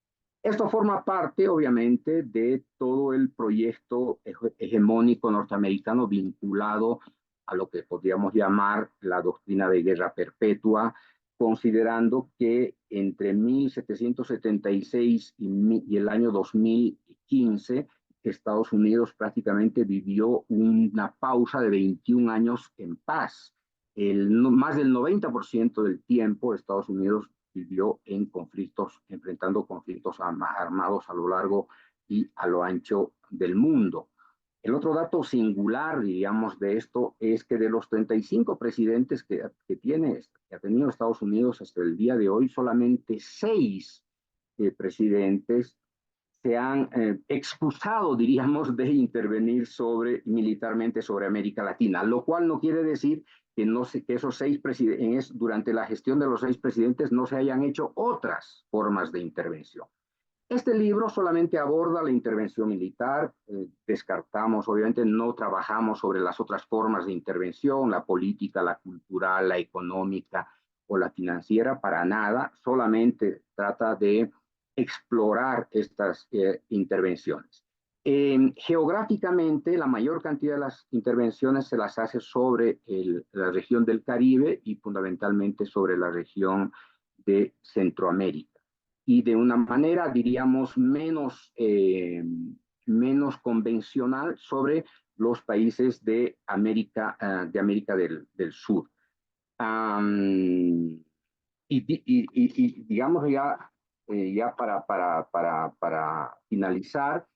Esto forma parte, obviamente, de todo el proyecto hegemónico norteamericano vinculado a lo que podríamos llamar la doctrina de guerra perpetua, considerando que entre 1776 y el año 2015, Estados Unidos prácticamente vivió una pausa de 21 años en paz. Más del 90% del tiempo Estados Unidos vivió en conflictos, enfrentando conflictos armados a lo largo y a lo ancho del mundo. El otro dato singular, diríamos, de esto es que de los 35 presidentes que ha tenido Estados Unidos hasta el día de hoy, solamente 6 presidentes se han excusado, diríamos, de intervenir militarmente sobre América Latina, lo cual no quiere decir que esos 6 presidentes, durante la gestión de los 6 presidentes, no se hayan hecho otras formas de intervención. Este libro solamente aborda la intervención militar, descartamos, obviamente no trabajamos sobre las otras formas de intervención, la política, la cultural, la económica o la financiera, para nada, solamente trata de explorar estas intervenciones. Geográficamente, la mayor cantidad de las intervenciones se las hace sobre la región del Caribe y fundamentalmente sobre la región de Centroamérica. Y de una manera, diríamos, menos convencional sobre los países de América del Sur. Y digamos ya ya para finalizar,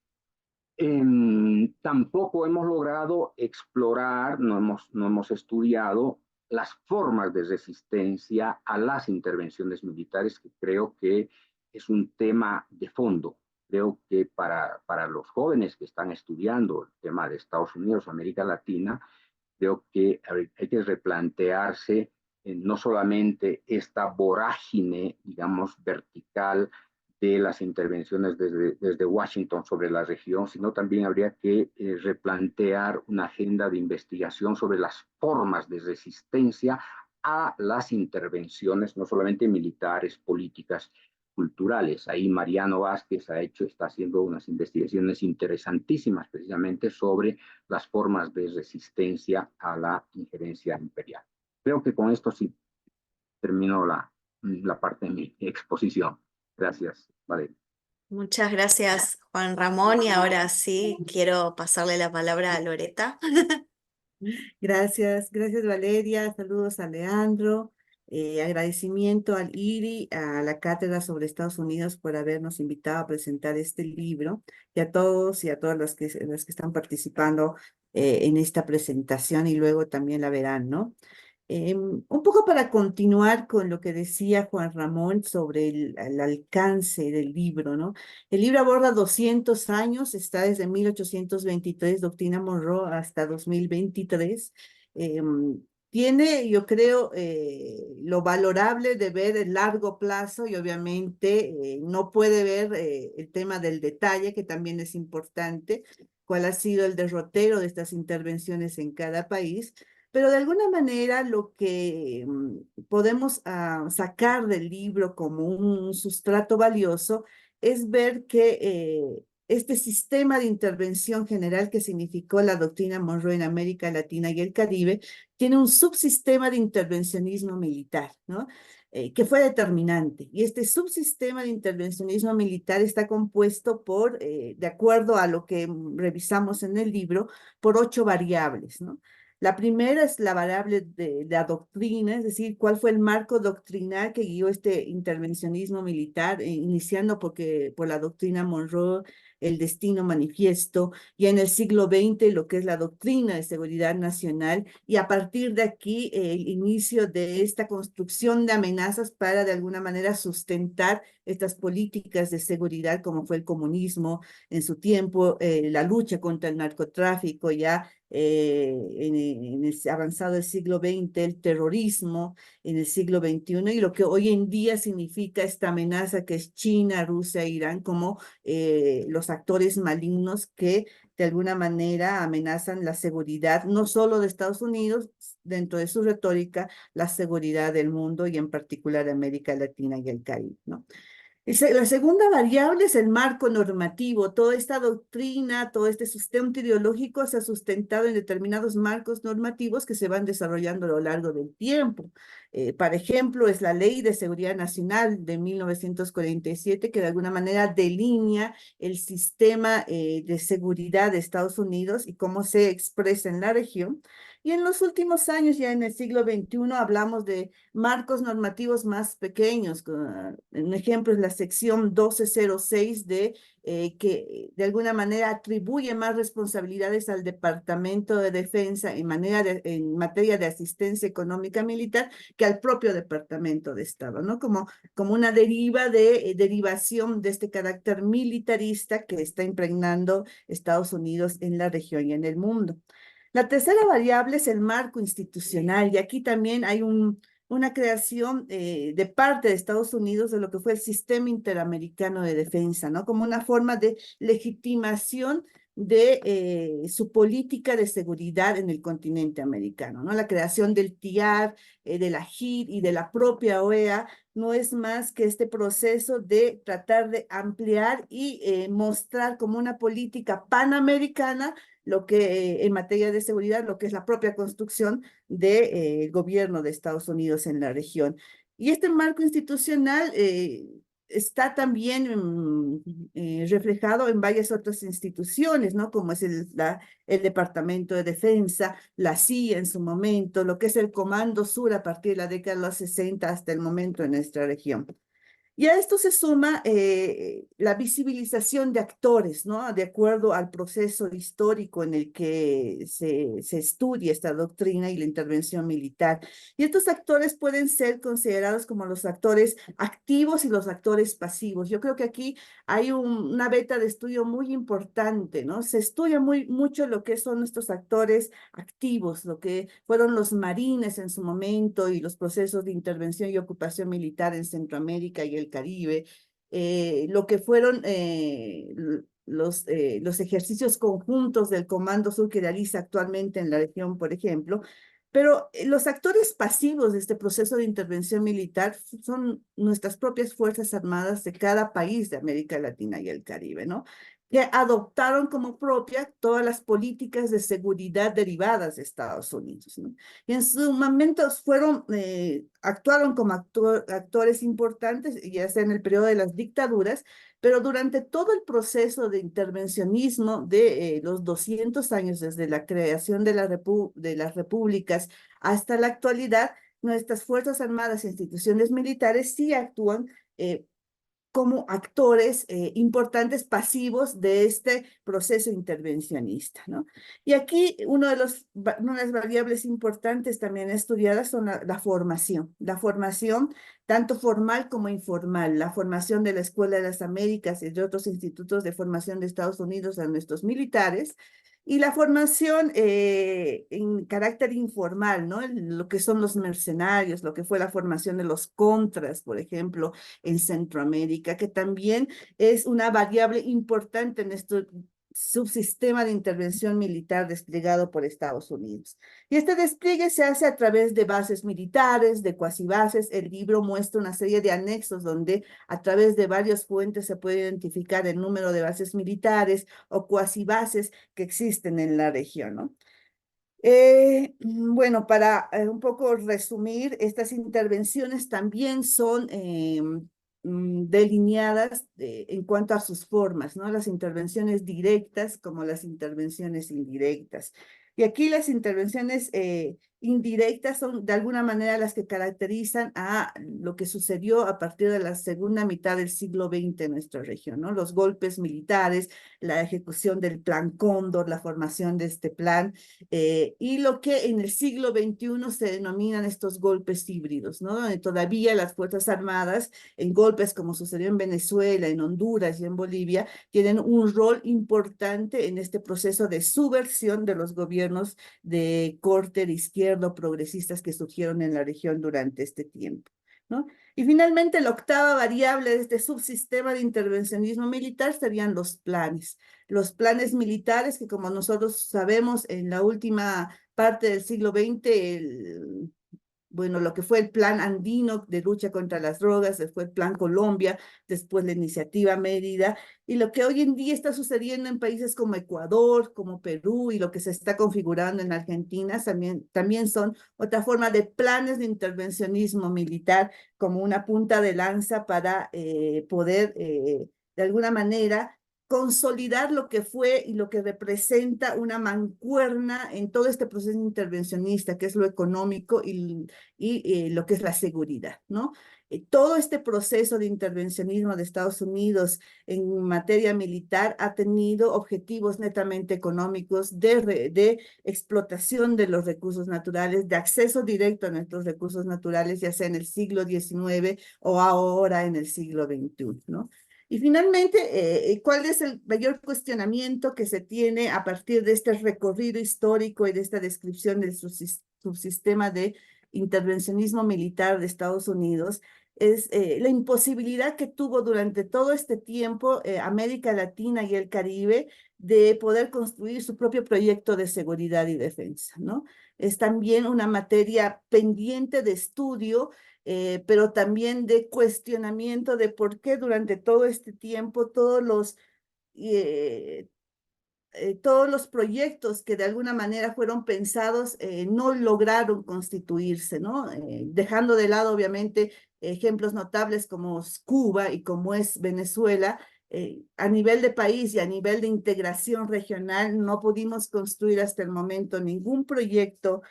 tampoco hemos logrado explorar, no hemos estudiado las formas de resistencia a las intervenciones militares, que creo que es un tema de fondo. Creo que para los jóvenes que están estudiando el tema de Estados Unidos, América Latina, creo que hay que replantearse no solamente esta vorágine, digamos, vertical de las intervenciones desde Washington sobre la región, sino también habría que replantear una agenda de investigación sobre las formas de resistencia a las intervenciones, no solamente militares, políticas, culturales. Ahí Mariano Vázquez está haciendo unas investigaciones interesantísimas precisamente sobre las formas de resistencia a la injerencia imperial. Creo que con esto sí termino la parte de mi exposición. Gracias, Valeria. Muchas gracias, Juan Ramón. Y ahora sí, quiero pasarle la palabra a Loreta. Gracias, gracias Valeria, saludos a Leandro, agradecimiento al IRI, a la Cátedra sobre Estados Unidos por habernos invitado a presentar este libro y a todos y a todas las que están participando en esta presentación y luego también la verán, ¿no? Un poco para continuar con lo que decía Juan Ramón sobre el alcance del libro, ¿no? El libro aborda 200 años, está desde 1823, Doctrina Monroe, hasta 2023. Tiene, yo creo, lo valorable de ver el largo plazo y obviamente no puede ver el tema del detalle, que también es importante, cuál ha sido el derrotero de estas intervenciones en cada país. Pero de alguna manera lo que podemos sacar del libro como un sustrato valioso es ver que este sistema de intervención general que significó la doctrina Monroe en América Latina y el Caribe tiene un subsistema de intervencionismo militar, ¿no? Que fue determinante. Y este subsistema de intervencionismo militar está compuesto por, de acuerdo a lo que revisamos en el libro, por 8 variables, ¿no? La primera es la variable de la doctrina, es decir, cuál fue el marco doctrinal que guió este intervencionismo militar, iniciando por la doctrina Monroe, el destino manifiesto, ya en el siglo XX lo que es la doctrina de seguridad nacional, y a partir de aquí el inicio de esta construcción de amenazas para de alguna manera sustentar estas políticas de seguridad como fue el comunismo en su tiempo, la lucha contra el narcotráfico ya en el avanzado del siglo XX, el terrorismo en el siglo XXI y lo que hoy en día significa esta amenaza que es China, Rusia e Irán como los actores malignos que de alguna manera amenazan la seguridad no solo de Estados Unidos, dentro de su retórica, la seguridad del mundo y en particular de América Latina y el Caribe, ¿no? La segunda variable es el marco normativo. Toda esta doctrina, todo este sustento ideológico se ha sustentado en determinados marcos normativos que se van desarrollando a lo largo del tiempo. Por ejemplo, es la Ley de Seguridad Nacional de 1947 que de alguna manera delinea el sistema de seguridad de Estados Unidos y cómo se expresa en la región. Y en los últimos años, ya en el siglo XXI, hablamos de marcos normativos más pequeños. Un ejemplo es la sección 1206 que de alguna manera atribuye más responsabilidades al Departamento de Defensa en materia de asistencia económica militar que al propio Departamento de Estado, ¿no? Como una derivación de este carácter militarista que está impregnando Estados Unidos en la región y en el mundo. La tercera variable es el marco institucional y aquí también hay una creación de parte de Estados Unidos de lo que fue el Sistema Interamericano de Defensa, ¿no? Como una forma de legitimación de su política de seguridad en el continente americano, ¿no? La creación del TIAR, de la JIT y de la propia OEA no es más que este proceso de tratar de ampliar y mostrar como una política panamericana lo que en materia de seguridad, lo que es la propia construcción del gobierno de Estados Unidos en la región. Y este marco institucional está también reflejado en varias otras instituciones, ¿no? Como es el Departamento de Defensa, la CIA en su momento, lo que es el Comando Sur a partir de la década de los 60 hasta el momento en nuestra región. Y a esto se suma la visibilización de actores, ¿no? De acuerdo al proceso histórico en el que se estudia esta doctrina y la intervención militar. Y estos actores pueden ser considerados como los actores activos y los actores pasivos. Yo creo que aquí hay una beta de estudio muy importante, ¿no? Se estudia mucho lo que son estos actores activos, lo que fueron los marines en su momento y los procesos de intervención y ocupación militar en Centroamérica y el Caribe, lo que fueron los ejercicios conjuntos del Comando Sur que realiza actualmente en la región, por ejemplo. Pero los actores pasivos de este proceso de intervención militar son nuestras propias Fuerzas Armadas de cada país de América Latina y el Caribe, ¿no? Que adoptaron como propia todas las políticas de seguridad derivadas de Estados Unidos, ¿no? Y en su momento actuaron como actores importantes, ya sea en el periodo de las dictaduras, pero durante todo el proceso de intervencionismo de los 200 años desde la creación de las repúblicas hasta la actualidad, nuestras Fuerzas Armadas e instituciones militares sí actúan como actores importantes pasivos de este proceso intervencionista, ¿no? Y aquí una de las variables importantes también estudiadas son la formación tanto formal como informal, la formación de la Escuela de las Américas y de otros institutos de formación de Estados Unidos a nuestros militares, y la formación en carácter informal, ¿no? Lo que son los mercenarios, lo que fue la formación de los contras, por ejemplo, en Centroamérica, que también es una variable importante en este subsistema de intervención militar desplegado por Estados Unidos. Y este despliegue se hace a través de bases militares, de cuasibases. El libro muestra una serie de anexos donde a través de varias fuentes se puede identificar el número de bases militares o cuasibases que existen en la región, ¿no? Bueno, para un poco resumir, estas intervenciones también son delineadas en cuanto a sus formas, ¿no? Las intervenciones directas como las intervenciones indirectas. Y aquí las intervenciones indirectas son de alguna manera las que caracterizan a lo que sucedió a partir de la segunda mitad del siglo XX en nuestra región, ¿no? Los golpes militares, la ejecución del Plan Cóndor, la formación de este plan, y lo que en el siglo XXI se denominan estos golpes híbridos, ¿no? Donde todavía las Fuerzas Armadas, en golpes como sucedió en Venezuela, en Honduras y en Bolivia, tienen un rol importante en este proceso de subversión de los gobiernos de corte de izquierdo progresistas que surgieron en la región durante este tiempo, ¿no? Y finalmente, la octava variable de este subsistema de intervencionismo militar serían los planes. Los planes militares que, como nosotros sabemos, en la última parte del siglo XX, bueno, lo que fue el Plan Andino de lucha contra las drogas, después el Plan Colombia, después la Iniciativa Mérida, y lo que hoy en día está sucediendo en países como Ecuador, como Perú, y lo que se está configurando en Argentina, también son otra forma de planes de intervencionismo militar como una punta de lanza para poder, de alguna manera, consolidar lo que fue y lo que representa una mancuerna en todo este proceso intervencionista, que es lo económico y lo que es la seguridad, ¿no? Todo este proceso de intervencionismo de Estados Unidos en materia militar ha tenido objetivos netamente económicos de explotación de los recursos naturales, de acceso directo a nuestros recursos naturales, ya sea en el siglo XIX o ahora en el siglo XXI, ¿no? Y finalmente, ¿cuál es el mayor cuestionamiento que se tiene a partir de este recorrido histórico y de esta descripción del subsistema de intervencionismo militar de Estados Unidos? Es la imposibilidad que tuvo durante todo este tiempo América Latina y el Caribe de poder construir su propio proyecto de seguridad y defensa, ¿no? Es también una materia pendiente de estudio, pero también de cuestionamiento de por qué durante todo este tiempo eh, todos los proyectos que de alguna manera fueron pensados no lograron constituirse, ¿no? Dejando de lado, obviamente, ejemplos notables como es Cuba y como es Venezuela, a nivel de país y a nivel de integración regional, no pudimos construir hasta el momento ningún proyecto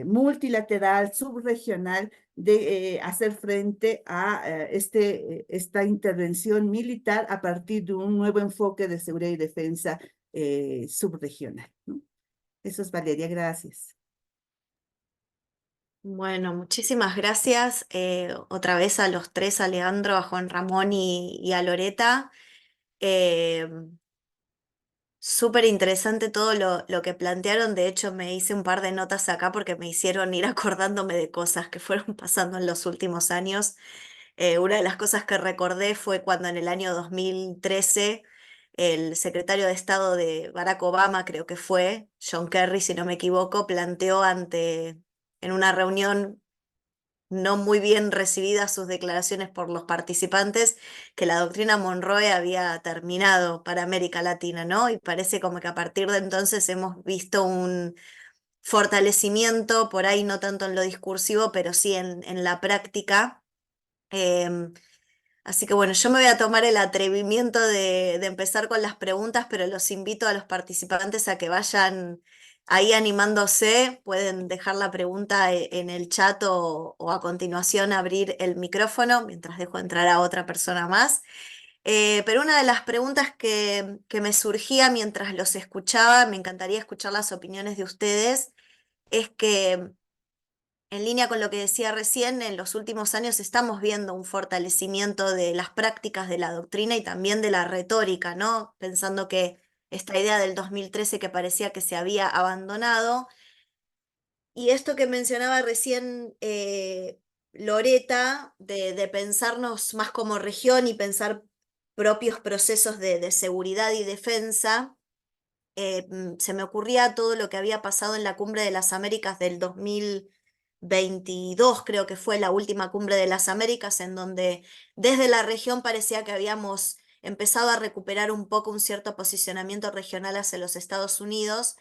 multilateral, subregional, de hacer frente a esta intervención militar a partir de un nuevo enfoque de seguridad y defensa subregional, ¿no? Eso es Valeria, gracias. Bueno, muchísimas gracias otra vez a los tres, a Leandro, a Juan Ramón y a Loreta. Eh, Súper interesante todo lo que plantearon. De hecho, me hice un par de notas acá porque me hicieron ir acordándome de cosas que fueron pasando en los últimos años. Una de las cosas que recordé fue cuando en el año 2013 el secretario de Estado de Barack Obama, creo que fue, John Kerry, si no me equivoco, planteó en una reunión no muy bien recibidas sus declaraciones por los participantes, que la doctrina Monroe había terminado para América Latina, ¿no? Y parece como que a partir de entonces hemos visto un fortalecimiento, por ahí no tanto en lo discursivo, pero sí en la práctica. Em, Así que bueno, yo me voy a tomar el atrevimiento de empezar con las preguntas, pero los invito a los participantes a que vayan ahí animándose. Pueden dejar la pregunta en el chat o a continuación abrir el micrófono mientras dejo entrar a otra persona más. Pero una de las preguntas que me surgía mientras los escuchaba, me encantaría escuchar las opiniones de ustedes, es que en línea con lo que decía recién, en los últimos años estamos viendo un fortalecimiento de las prácticas de la doctrina y también de la retórica, ¿no? Pensando que esta idea del 2013 que parecía que se había abandonado. Y esto que mencionaba recién Loreta, de pensarnos más como región y pensar propios procesos de seguridad y defensa, se me ocurría todo lo que había pasado en la Cumbre de las Américas del 2022, creo que fue la última Cumbre de las Américas, en donde desde la región parecía que habíamos empezado a recuperar un poco un cierto posicionamiento regional hacia los Estados Unidos.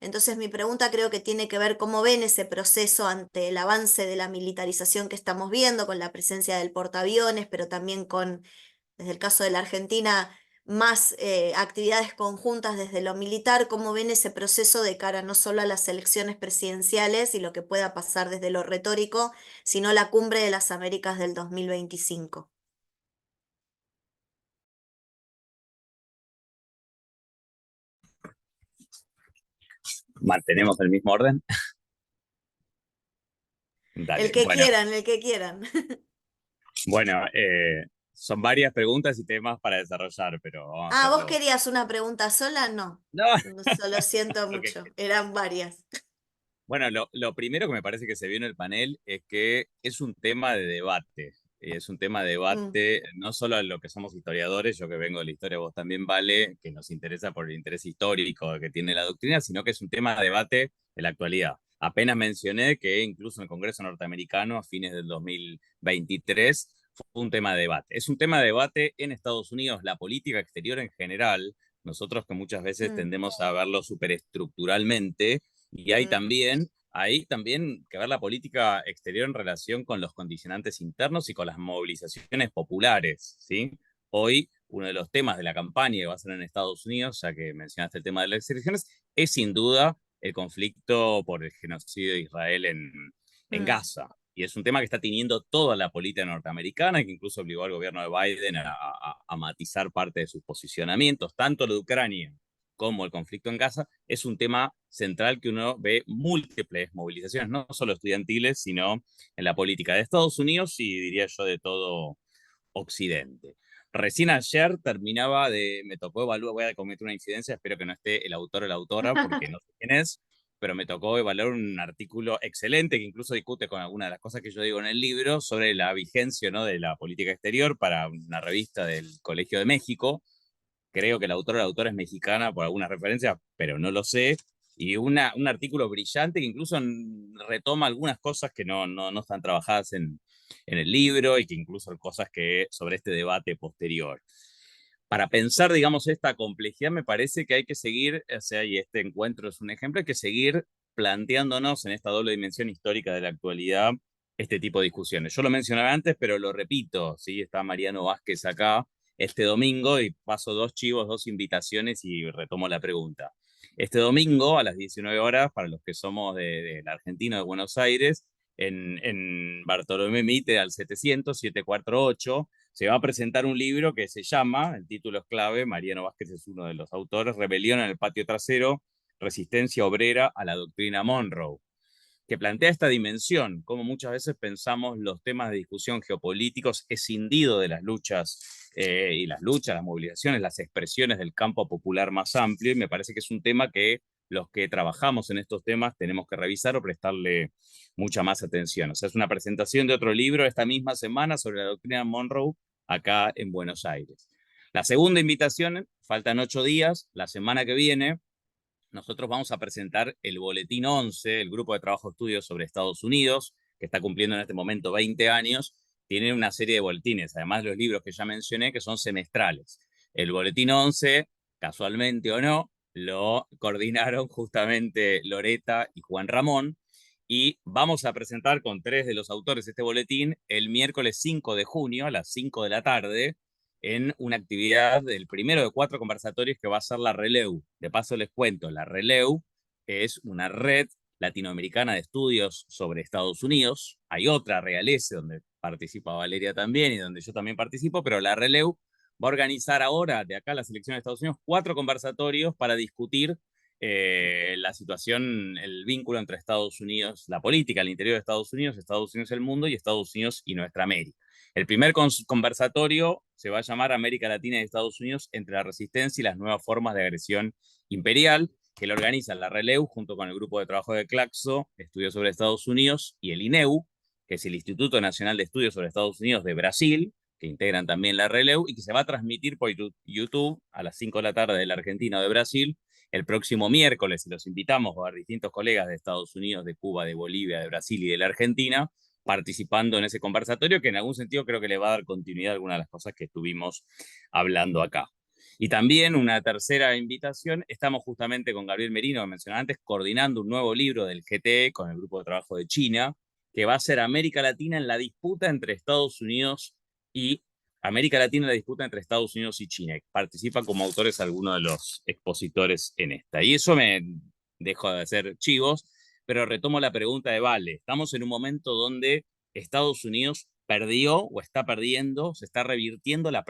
Entonces mi pregunta creo que tiene que ver cómo ven ese proceso ante el avance de la militarización que estamos viendo, con la presencia del portaaviones, pero también con, desde el caso de la Argentina, más actividades conjuntas desde lo militar. ¿Cómo ven ese proceso de cara no solo a las elecciones presidenciales y lo que pueda pasar desde lo retórico, sino la Cumbre de las Américas del 2025? ¿Mantenemos el mismo orden? Dale, El que bueno, quieran, el que quieran. bueno, son varias preguntas y temas para desarrollar, pero vamos a Ah, ¿vos hacerlo. querías una pregunta sola? No, No, lo siento porque, mucho, eran varias. bueno, lo primero que me parece que se vio en el panel es que es un tema de debate. Es un tema de Mm, debate, no solo a lo que somos historiadores, yo que vengo de la historia, vos también, Vale, que nos interesa por el interés histórico que tiene la doctrina, sino que es un tema de debate en la actualidad. Apenas mencioné que incluso en el Congreso norteamericano, a fines del 2023, fue un tema de debate. Es un tema de debate en Estados Unidos, la política exterior en general, nosotros que muchas veces mm, tendemos a verlo superestructuralmente, y mm, hay también que ver la política exterior en relación con los condicionantes internos y con las movilizaciones populares, ¿sí? Hoy, uno de los temas de la campaña que va a ser en Estados Unidos, ya que mencionaste el tema de las elecciones, es sin duda el conflicto por el genocidio de Israel en mm. Gaza. Y es un tema que está teniendo toda la política norteamericana, que incluso obligó al gobierno de Biden a matizar parte de sus posicionamientos, tanto lo de Ucrania como el conflicto en Gaza, es un tema central que uno ve múltiples movilizaciones, no solo estudiantiles, sino en la política de Estados Unidos y diría yo de todo Occidente. Recién ayer terminaba me tocó evaluar, voy a cometer una incidencia, espero que no esté el autor o la autora, porque no sé quién es, pero me tocó evaluar un artículo excelente que incluso discute con algunas de las cosas que yo digo en el libro sobre la vigencia, ¿no?, de la política exterior para una revista del Colegio de México. Creo que la autora es mexicana por algunas referencias, pero no lo sé. Y un artículo brillante que incluso retoma algunas cosas que no están trabajadas en el libro y que incluso cosas que sobre este debate posterior. Para pensar, digamos, esta complejidad, me parece que hay que seguir, o sea, y este encuentro es un ejemplo, hay que seguir planteándonos en esta doble dimensión histórica de la actualidad este tipo de discusiones. Yo lo mencionaba antes, pero lo repito, ¿sí? Está Mariano Vázquez acá, este domingo, y paso dos chivos, dos invitaciones y retomo la pregunta. Este domingo a las 19 horas, para los que somos de la Argentina, de Buenos Aires, en Bartolomé Mitre al 700-748, se va a presentar un libro que se llama, el título es clave, Mariano Vázquez es uno de los autores, Rebelión en el Patio Trasero, Resistencia Obrera a la Doctrina Monroe, que plantea esta dimensión, como muchas veces pensamos los temas de discusión geopolíticos escindido de las luchas y las luchas, las movilizaciones, las expresiones del campo popular más amplio, y me parece que es un tema que los que trabajamos en estos temas tenemos que revisar o prestarle mucha más atención. O sea, es una presentación de otro libro esta misma semana sobre la doctrina Monroe acá en Buenos Aires. La segunda invitación, faltan 8 días, la semana que viene, nosotros vamos a presentar el Boletín 11, el Grupo de Trabajo Estudios sobre Estados Unidos, que está cumpliendo en este momento 20 años, tiene una serie de boletines, además de los libros que ya mencioné, que son semestrales. El Boletín 11, casualmente o no, lo coordinaron justamente Loreta y Juan Ramón, y vamos a presentar con 3 de los autores de este boletín el miércoles 5 de junio a las 5 de la tarde, en una actividad del primero de 4 conversatorios que va a ser la RELEU. De paso les cuento, la RELEU es una red latinoamericana de estudios sobre Estados Unidos. Hay otra, Realese, donde participa Valeria también y donde yo también participo, pero la RELEU va a organizar ahora, de acá a las elecciones de Estados Unidos, 4 conversatorios para discutir la situación, el vínculo entre Estados Unidos, la política al interior de Estados Unidos el mundo y Estados Unidos y nuestra América. El primer conversatorio se va a llamar América Latina y Estados Unidos entre la resistencia y las nuevas formas de agresión imperial, que lo organiza la RELEU junto con el grupo de trabajo de Claxo, Estudios sobre Estados Unidos, y el INEU, que es el Instituto Nacional de Estudios sobre Estados Unidos de Brasil, que integran también la RELEU, y que se va a transmitir por YouTube a las 5 de la tarde de la Argentina o de Brasil el próximo miércoles, y los invitamos a ver distintos colegas de Estados Unidos, de Cuba, de Bolivia, de Brasil y de la Argentina, participando en ese conversatorio, que en algún sentido creo que le va a dar continuidad a algunas de las cosas que estuvimos hablando acá. Y también una tercera invitación, estamos justamente con Gabriel Merino, que mencionaba antes, coordinando un nuevo libro del GTE con el grupo de trabajo de China, que va a ser América Latina en la disputa entre Estados Unidos y China. Participan como autores algunos de los expositores en esta. Y eso me dejo de hacer chivos, pero retomo la pregunta de Vale. Estamos en un momento donde Estados Unidos perdió o está perdiendo, se está revirtiendo la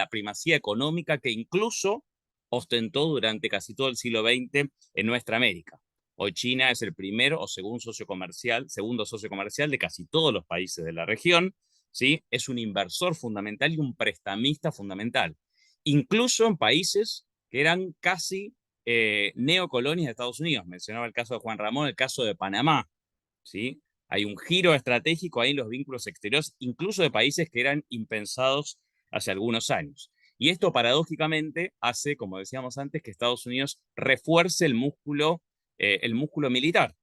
primacía económica que incluso ostentó durante casi todo el siglo XX en nuestra América. Hoy China es el primero o segundo socio comercial de casi todos los países de la región, ¿sí? Es un inversor fundamental y un prestamista fundamental, incluso en países que eran casi neocolonias de Estados Unidos. Mencionaba el caso de Juan Ramón, el caso de Panamá, ¿sí? Hay un giro estratégico ahí en los vínculos exteriores, incluso de países que eran impensados hace algunos años. Y esto paradójicamente hace, como decíamos antes, que Estados Unidos refuerce el músculo militar.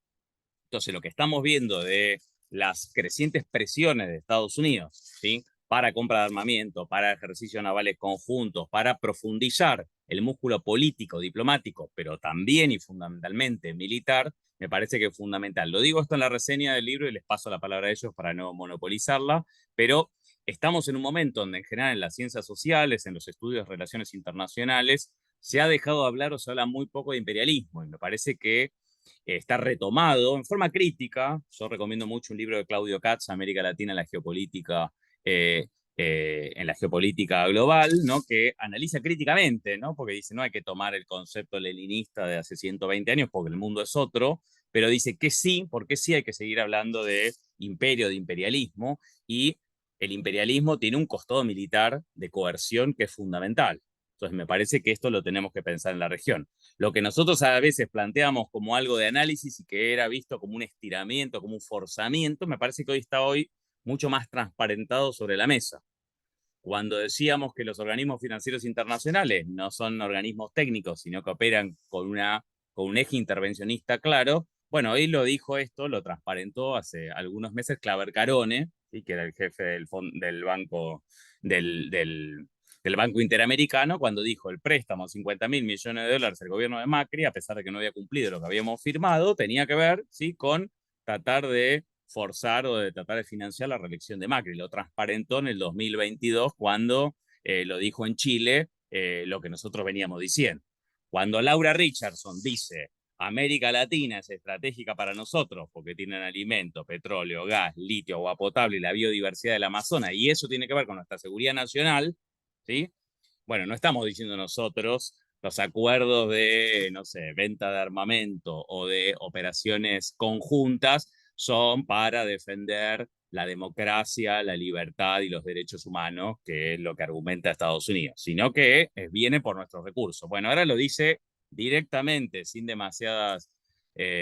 Entonces, lo que estamos viendo de las crecientes presiones de Estados Unidos, ¿sí?, para compra de armamento, para ejercicios navales conjuntos, para profundizar el músculo político, diplomático, pero también y fundamentalmente militar, me parece que es fundamental. Lo digo esto en la reseña del libro y les paso la palabra a ellos para no monopolizarla, pero estamos en un momento donde en general en las ciencias sociales, en los estudios de relaciones internacionales, se ha dejado de hablar o se habla muy poco de imperialismo, y me parece que está retomado en forma crítica. Yo recomiendo mucho un libro de Claudio Katz, América Latina en la geopolítica global, ¿no?, que analiza críticamente, ¿no?, porque dice no hay que tomar el concepto leninista de hace 120 años porque el mundo es otro, pero dice que sí, porque sí hay que seguir hablando de imperio, de imperialismo, y el imperialismo tiene un costado militar de coerción que es fundamental. Entonces me parece que esto lo tenemos que pensar en la región. Lo que nosotros a veces planteamos como algo de análisis y que era visto como un estiramiento, como un forzamiento, me parece que hoy está mucho más transparentado sobre la mesa. Cuando decíamos que los organismos financieros internacionales no son organismos técnicos, sino que operan con un eje intervencionista claro, bueno, hoy lo dijo esto, lo transparentó hace algunos meses Claver Carone, ¿sí?, que era el jefe del Banco Interamericano, cuando dijo el préstamo, 50.000 millones de dólares del gobierno de Macri, a pesar de que no había cumplido lo que habíamos firmado, tenía que ver, ¿sí?, con tratar de forzar o de tratar de financiar la reelección de Macri. Lo transparentó en el 2022 cuando lo dijo en Chile, lo que nosotros veníamos diciendo. Cuando Laura Richardson dice América Latina es estratégica para nosotros porque tienen alimento, petróleo, gas, litio, agua potable y la biodiversidad del Amazonas, y eso tiene que ver con nuestra seguridad nacional, ¿sí? Bueno, no estamos diciendo nosotros los acuerdos de, no sé, venta de armamento o de operaciones conjuntas son para defender la democracia, la libertad y los derechos humanos, que es lo que argumenta Estados Unidos, sino que viene por nuestros recursos. Bueno, ahora lo dice directamente, sin demasiadas, ¿cómo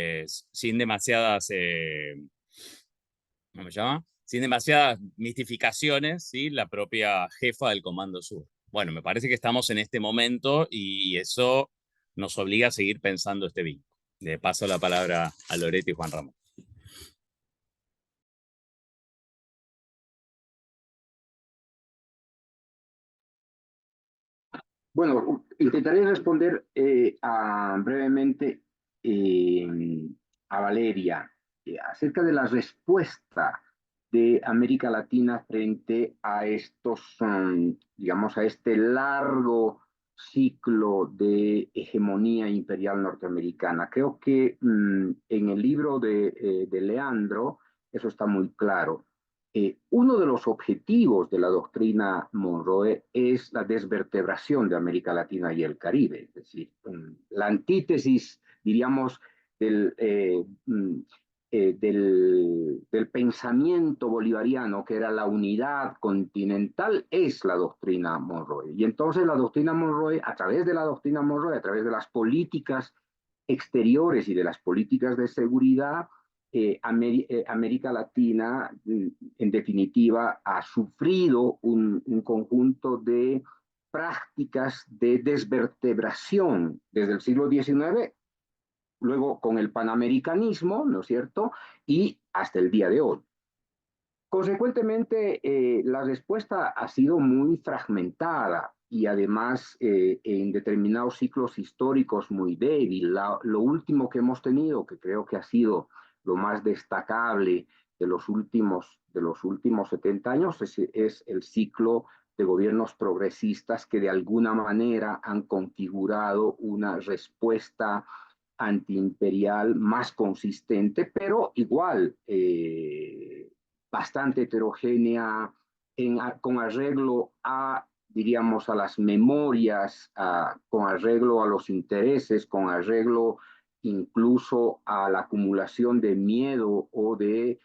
se llama? Sin demasiadas mistificaciones, ¿sí? La propia jefa del Comando Sur. Bueno, me parece que estamos en este momento y eso nos obliga a seguir pensando este vínculo. Le paso la palabra a Loreto y Juan Ramón. Bueno, intentaré responder brevemente a Valeria acerca de la respuesta de América Latina frente a estos, digamos, a este largo ciclo de hegemonía imperial norteamericana. Creo que en el libro de Leandro eso está muy claro. Uno de los objetivos de la doctrina Monroe es la desvertebración de América Latina y el Caribe, es decir, la antítesis, diríamos, del pensamiento bolivariano, que era la unidad continental, es la doctrina Monroe. Y entonces la doctrina Monroe, a través de la doctrina Monroe, a través de las políticas exteriores y de las políticas de seguridad, América Latina, en definitiva, ha sufrido un conjunto de prácticas de desvertebración desde el siglo XIX, luego con el panamericanismo, ¿no es cierto?, y hasta el día de hoy. Consecuentemente, la respuesta ha sido muy fragmentada y además en determinados ciclos históricos muy débil. Lo último que hemos tenido, que creo que ha sido lo más destacable de los últimos 70 años, es el ciclo de gobiernos progresistas que de alguna manera han configurado una respuesta antiimperial más consistente, pero igual bastante heterogénea con arreglo a, diríamos, a las memorias, con arreglo a los intereses, con arreglo incluso a la acumulación de miedo o de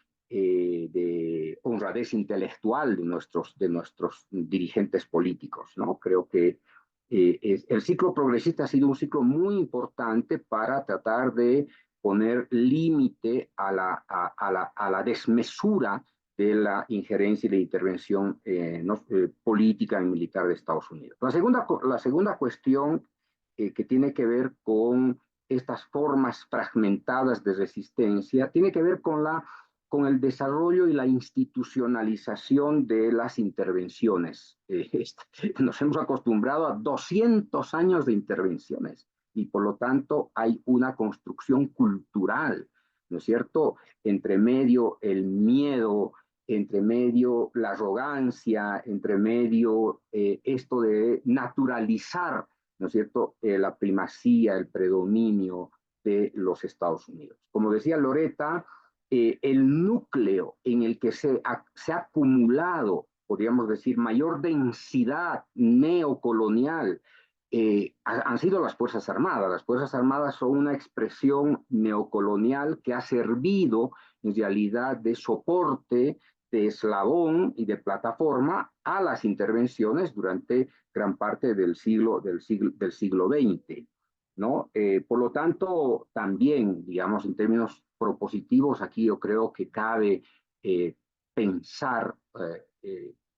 honradez intelectual de nuestros dirigentes políticos, ¿no? Creo que el ciclo progresista ha sido un ciclo muy importante para tratar de poner límite a la desmesura de la injerencia y la intervención política y militar de Estados Unidos. La segunda cuestión que tiene que ver con estas formas fragmentadas de resistencia tiene que ver con el desarrollo y la institucionalización de las intervenciones. Nos hemos acostumbrado a 200 años de intervenciones y por lo tanto hay una construcción cultural, ¿no es cierto? Entre medio el miedo, entre medio la arrogancia, entre medio esto de naturalizar, ¿no es cierto?, la primacía, el predominio de los Estados Unidos. Como decía Loretta, el núcleo en el que se ha acumulado, podríamos decir, mayor densidad neocolonial, han sido las Fuerzas Armadas. Las Fuerzas Armadas son una expresión neocolonial que ha servido en realidad de soporte, de eslabón y de plataforma a las intervenciones durante gran parte del siglo XX, ¿no? Por lo tanto, también, digamos, en términos propositivos, aquí yo creo que cabe pensar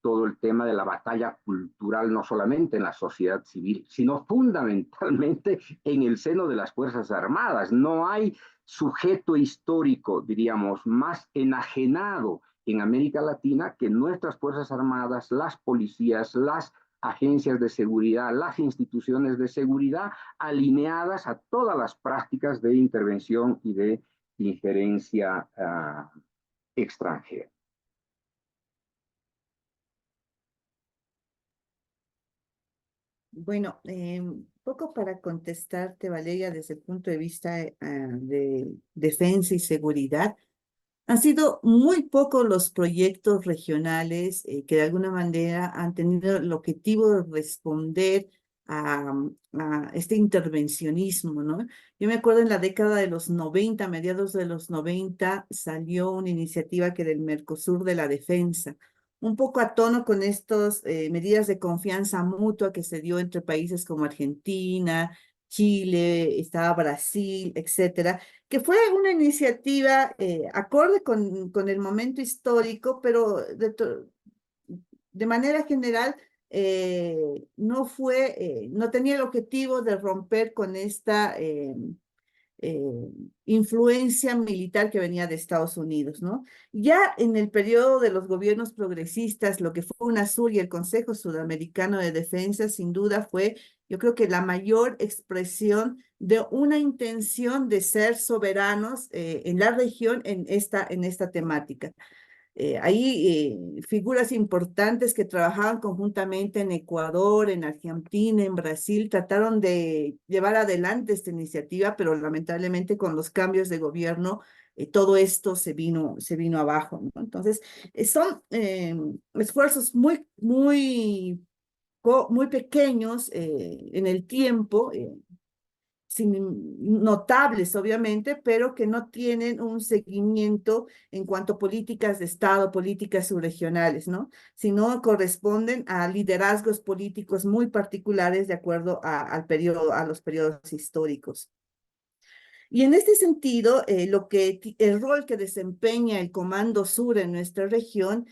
todo el tema de la batalla cultural, no solamente en la sociedad civil, sino fundamentalmente en el seno de las Fuerzas Armadas. No hay sujeto histórico, diríamos, más enajenado en América Latina que nuestras Fuerzas Armadas, las policías, las agencias de seguridad, las instituciones de seguridad, alineadas a todas las prácticas de intervención y de injerencia extranjera. Bueno, poco para contestarte, Valeria, desde el punto de vista de defensa y seguridad. Han sido muy pocos los proyectos regionales que de alguna manera han tenido el objetivo de responder a este intervencionismo, ¿no? Yo me acuerdo en la década de los 90, mediados de los 90, salió una iniciativa que era el Mercosur de la defensa, un poco a tono con estas medidas de confianza mutua que se dio entre países como Argentina, Chile, estaba Brasil, etcétera, que fue una iniciativa acorde con el momento histórico, pero de manera general no fue, no tenía el objetivo de romper con esta eh, influencia militar que venía de Estados Unidos, ¿no? Ya en el periodo de los gobiernos progresistas, lo que fue UNASUR y el Consejo Sudamericano de Defensa, sin duda fue, yo creo que la mayor expresión de una intención de ser soberanos en la región en esta temática. Hay figuras importantes que trabajaban conjuntamente en Ecuador, en Argentina, en Brasil, trataron de llevar adelante esta iniciativa, pero lamentablemente con los cambios de gobierno, todo esto se vino abajo, ¿no? Entonces, son esfuerzos muy pequeños en el tiempo, notables, obviamente, pero que no tienen un seguimiento en cuanto a políticas de Estado, políticas subregionales, ¿no? Sino corresponden a liderazgos políticos muy particulares de acuerdo al periodo, a los periodos históricos. Y en este sentido, el rol que desempeña el Comando Sur en nuestra región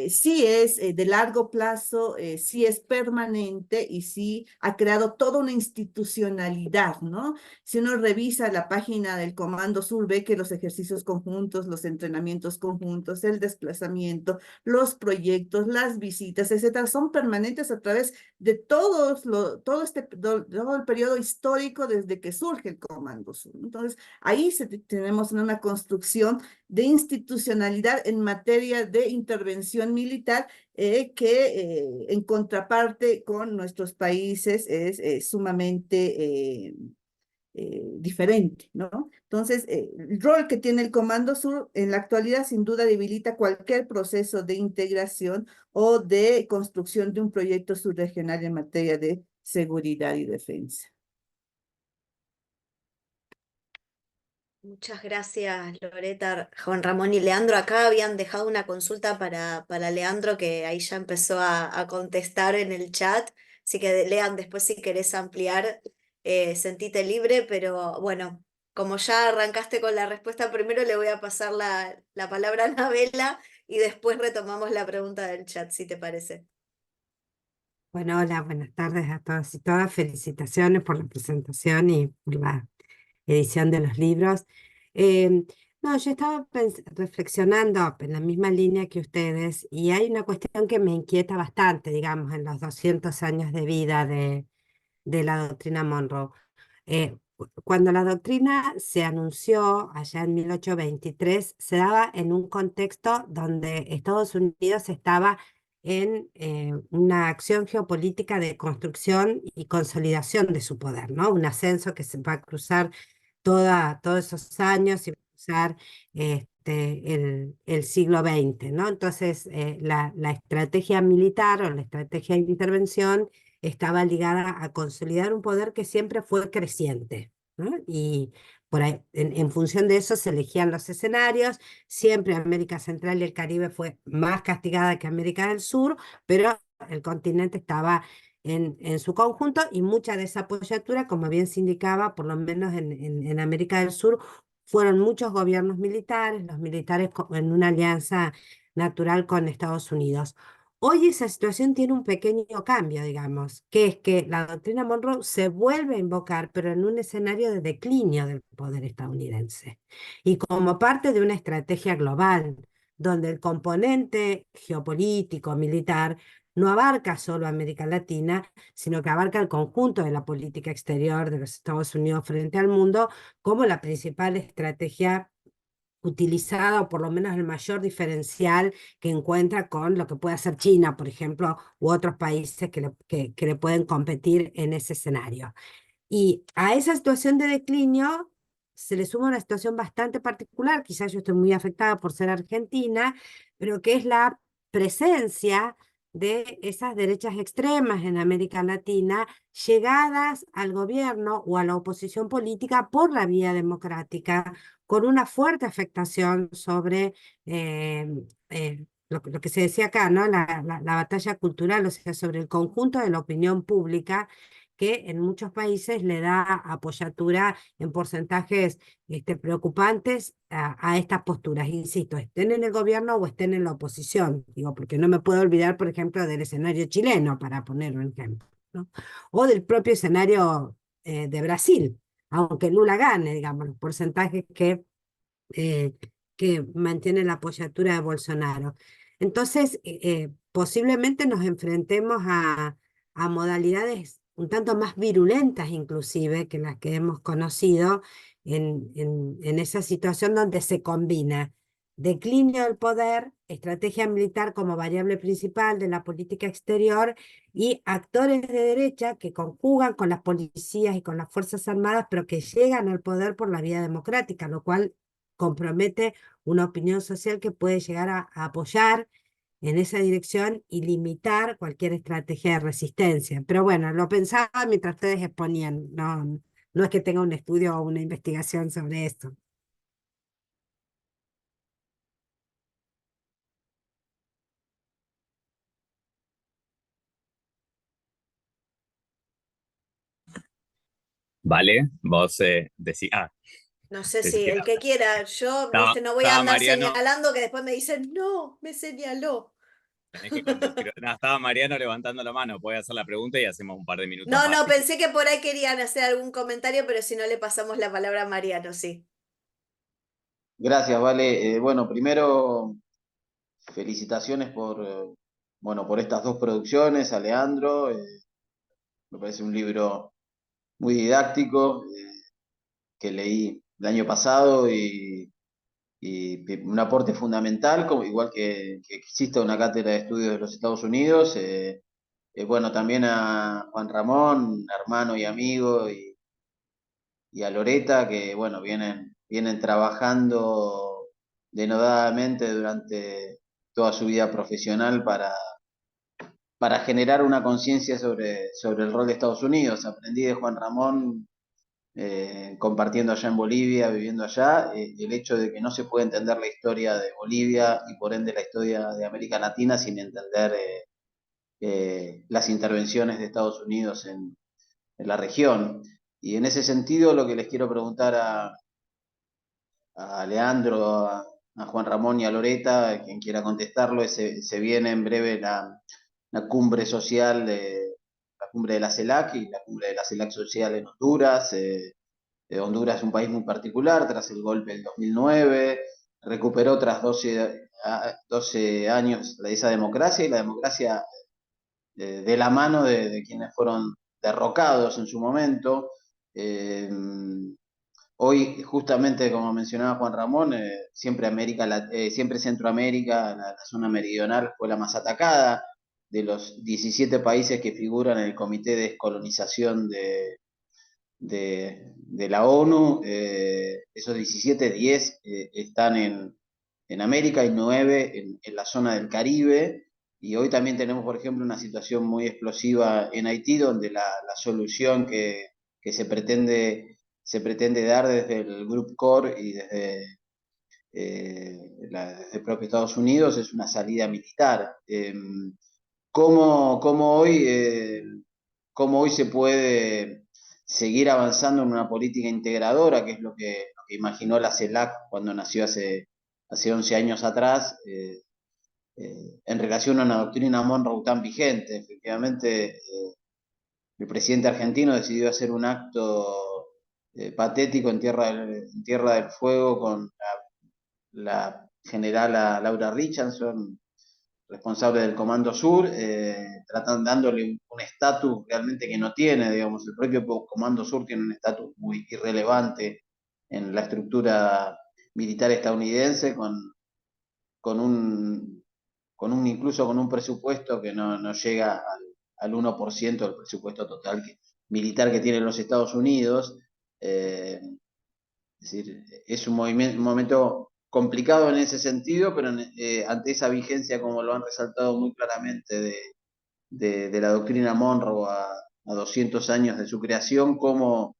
sí es de largo plazo, sí es permanente y sí ha creado toda una institucionalidad, ¿no? Si uno revisa la página del Comando Sur, ve que los ejercicios conjuntos, los entrenamientos conjuntos, el desplazamiento, los proyectos, las visitas, etcétera, son permanentes a través de todo el periodo histórico desde que surge el Comando Sur. Entonces, ahí tenemos una construcción de institucionalidad en materia de intervención militar que en contraparte con nuestros países es sumamente diferente, ¿no? Entonces, el rol que tiene el Comando Sur en la actualidad sin duda debilita cualquier proceso de integración o de construcción de un proyecto subregional en materia de seguridad y defensa. Muchas gracias, Loreta, Juan Ramón y Leandro. Acá habían dejado una consulta para Leandro que ahí ya empezó a contestar en el chat. Así que, Lean, después si querés ampliar, sentite libre, pero bueno, como ya arrancaste con la respuesta, primero le voy a pasar la palabra a Anabela y después retomamos la pregunta del chat, si te parece. Bueno, hola, buenas tardes a todos y todas. Felicitaciones por la presentación y por la edición de los libros. Eh, no, yo estaba reflexionando en la misma línea que ustedes y hay una cuestión que me inquieta bastante, digamos, en los 200 años de vida de la doctrina Monroe. Cuando la doctrina se anunció allá en 1823, se daba en un contexto donde Estados Unidos estaba en una acción geopolítica de construcción y consolidación de su poder, ¿no? Un ascenso que se va a cruzar todos esos años y va a cruzar el siglo XX, ¿no? Entonces, la estrategia militar o la estrategia de intervención estaba ligada a consolidar un poder que siempre fue creciente, ¿no? Y por ahí, en función de eso se elegían los escenarios. Siempre América Central y el Caribe fue más castigada que América del Sur, pero el continente estaba en su conjunto y mucha de esa apoyatura, como bien se indicaba, por lo menos en América del Sur, fueron muchos gobiernos militares, los militares en una alianza natural con Estados Unidos. Hoy esa situación tiene un pequeño cambio, digamos, que es que la doctrina Monroe se vuelve a invocar, pero en un escenario de declinio del poder estadounidense y como parte de una estrategia global, donde el componente geopolítico, militar, no abarca solo América Latina, sino que abarca el conjunto de la política exterior de los Estados Unidos frente al mundo como la principal estrategia utilizada, o por lo menos el mayor diferencial que encuentra con lo que puede hacer China, por ejemplo, u otros países que le pueden competir en ese escenario. Y a esa situación de declinio se le suma una situación bastante particular, quizás yo estoy muy afectada por ser argentina, pero que es la presencia de esas derechas extremas en América Latina, llegadas al gobierno o a la oposición política por la vía democrática, con una fuerte afectación sobre lo que se decía acá, ¿no? La batalla cultural, o sea, sobre el conjunto de la opinión pública, que en muchos países le da apoyatura en porcentajes preocupantes a estas posturas. Insisto, estén en el gobierno o estén en la oposición. Digo, porque no me puedo olvidar, por ejemplo, del escenario chileno, para poner un ejemplo, ¿no? O del propio escenario de Brasil, aunque Lula gane, digamos, los porcentajes eh, que mantienen la apoyatura de Bolsonaro. Entonces, posiblemente nos enfrentemos a modalidades un tanto más virulentas inclusive que las que hemos conocido en esa situación donde se combina declinio del poder, estrategia militar como variable principal de la política exterior y actores de derecha que conjugan con las policías y con las Fuerzas Armadas, pero que llegan al poder por la vía democrática, lo cual compromete una opinión social que puede llegar a apoyar en esa dirección y limitar cualquier estrategia de resistencia. Pero bueno, lo pensaba mientras ustedes exponían, no, no es que tenga un estudio o una investigación sobre esto. Vale, vos decís, No sé decís si que el que quiera, yo, estaba, viste, no voy a estaba andar Mariano, señalando que después me dicen, no, me señaló. tenés que contestar. No, estaba Mariano levantando la mano, puede hacer la pregunta y hacemos un par de minutos No, más. no, pensé que por ahí querían hacer algún comentario, pero si no le pasamos la palabra a Mariano, sí. Gracias, Vale. Bueno, primero, felicitaciones bueno, por estas dos producciones, a Leandro. Me parece un libro muy didáctico que leí el año pasado y un aporte fundamental, como, igual que existe una cátedra de estudios de los Estados Unidos. Bueno, también a Juan Ramón, hermano y amigo, y a Loreta, que bueno, vienen trabajando denodadamente durante toda su vida profesional para generar una conciencia sobre el rol de Estados Unidos. Aprendí de Juan Ramón, compartiendo allá en Bolivia, viviendo allá, el hecho de que no se puede entender la historia de Bolivia y por ende la historia de América Latina sin entender las intervenciones de Estados Unidos en la región. Y en ese sentido, lo que les quiero preguntar a Leandro, a Juan Ramón y a Loreta, quien quiera contestarlo, se viene en breve la cumbre social, la cumbre de la CELAC y la cumbre de la CELAC social en Honduras. Honduras es un país muy particular, tras el golpe del 2009, recuperó tras 12 años de esa democracia, y la democracia de la mano de quienes fueron derrocados en su momento. Eh, Hoy, justamente como mencionaba Juan Ramón, siempre Centroamérica, la zona meridional, fue la más atacada. De los 17 países que figuran en el Comité de Descolonización de la ONU, esos 17, 10 están en América y 9 en la zona del Caribe. Y hoy también tenemos, por ejemplo, una situación muy explosiva en Haití, donde la solución que se pretende dar desde el Group Core y desde el propio Estados Unidos es una salida militar. ¿Cómo, cómo hoy, eh, cómo hoy se puede seguir avanzando en una política integradora, que es lo que imaginó la CELAC cuando nació hace 11 años atrás, en relación a una doctrina Monroe tan vigente? Efectivamente, el presidente argentino decidió hacer un acto patético en Tierra del Fuego con la generala Laura Richardson, responsable del Comando Sur, dándole un estatus realmente que no tiene. Digamos, el propio Comando Sur tiene un estatus muy irrelevante en la estructura militar estadounidense incluso con un presupuesto que no llega al 1% del presupuesto total militar que tienen los Estados Unidos. Es decir, es un momento complicado en ese sentido, pero ante esa vigencia, como lo han resaltado muy claramente, de la doctrina Monroe a 200 años de su creación, cómo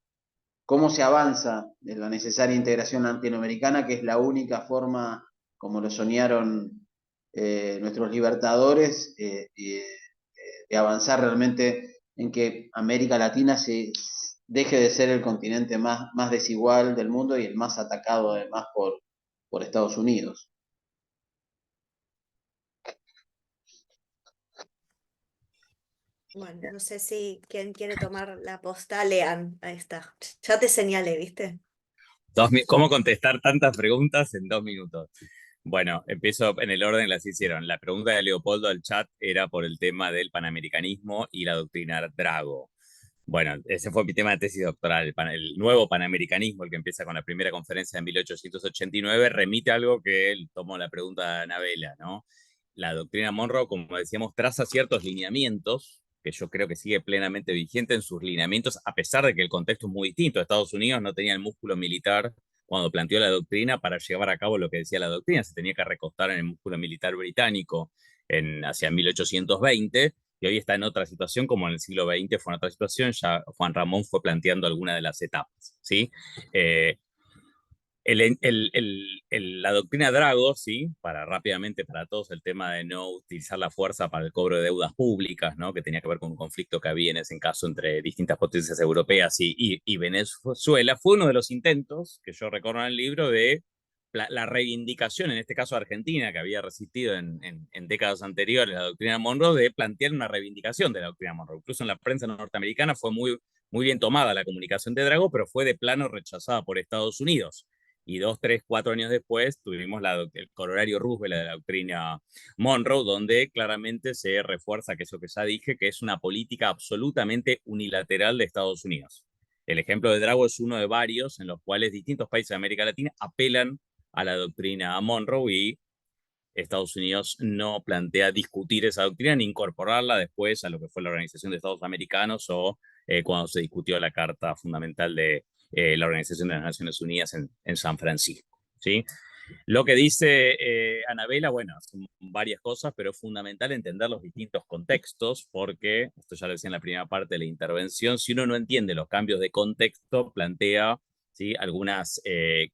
se avanza en la necesaria integración latinoamericana, que es la única forma, como lo soñaron nuestros libertadores, de avanzar realmente en que América Latina deje de ser el continente más desigual del mundo y el más atacado además por Estados Unidos. Bueno, no sé si quién quiere tomar la posta, Lean. Ahí está. Ya te señalé, ¿viste? ¿Cómo contestar tantas preguntas en 2 minutos? Bueno, empiezo en el orden que las hicieron. La pregunta de Leopoldo al chat era por el tema del panamericanismo y la doctrina Drago. Bueno, ese fue mi tema de tesis doctoral. El nuevo panamericanismo, el que empieza con la primera conferencia de 1889, remite a algo que él tomó la pregunta de Anabela, ¿no? La doctrina Monroe, como decíamos, traza ciertos lineamientos que yo creo que sigue plenamente vigente en sus lineamientos, a pesar de que el contexto es muy distinto. Estados Unidos no tenía el músculo militar cuando planteó la doctrina para llevar a cabo lo que decía la doctrina. Se tenía que recostar en el músculo militar británico hacia 1820, y hoy está en otra situación, como en el siglo XX fue en otra situación. Ya Juan Ramón fue planteando algunas de las etapas, ¿sí? La doctrina Drago, ¿sí? Rápidamente para todos, el tema de no utilizar la fuerza para el cobro de deudas públicas, ¿no? Que tenía que ver con un conflicto que había en ese caso entre distintas potencias europeas y Venezuela, fue uno de los intentos que yo recorro en el libro de la reivindicación, en este caso Argentina, que había resistido en décadas anteriores la doctrina Monroe, de plantear una reivindicación de la doctrina Monroe. Incluso en la prensa norteamericana fue muy bien tomada la comunicación de Drago, pero fue de plano rechazada por Estados Unidos. Y 2, 3, 4 años después tuvimos el corolario Roosevelt de la doctrina Monroe, donde claramente se refuerza que eso que ya dije, que es una política absolutamente unilateral de Estados Unidos. El ejemplo de Drago es uno de varios en los cuales distintos países de América Latina apelan a la doctrina Monroe y Estados Unidos no plantea discutir esa doctrina ni incorporarla después a lo que fue la Organización de Estados Americanos o cuando se discutió la Carta Fundamental de la Organización de las Naciones Unidas en San Francisco, ¿sí? Lo que dice Anabela, bueno, son varias cosas, pero es fundamental entender los distintos contextos, porque, esto ya lo decía en la primera parte de la intervención, si uno no entiende los cambios de contexto, plantea, ¿sí?, algunas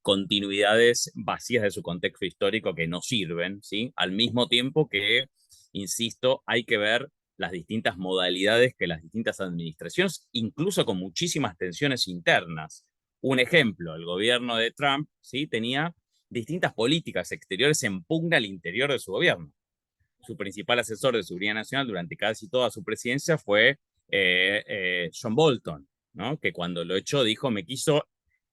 continuidades vacías de su contexto histórico que no sirven, ¿sí? Al mismo tiempo que, insisto, hay que ver las distintas modalidades que las distintas administraciones, incluso con muchísimas tensiones internas. Un ejemplo, el gobierno de Trump, ¿sí?, tenía distintas políticas exteriores en pugna al interior de su gobierno. Su principal asesor de seguridad nacional durante casi toda su presidencia fue John Bolton, ¿no? Que cuando lo echó dijo, me quiso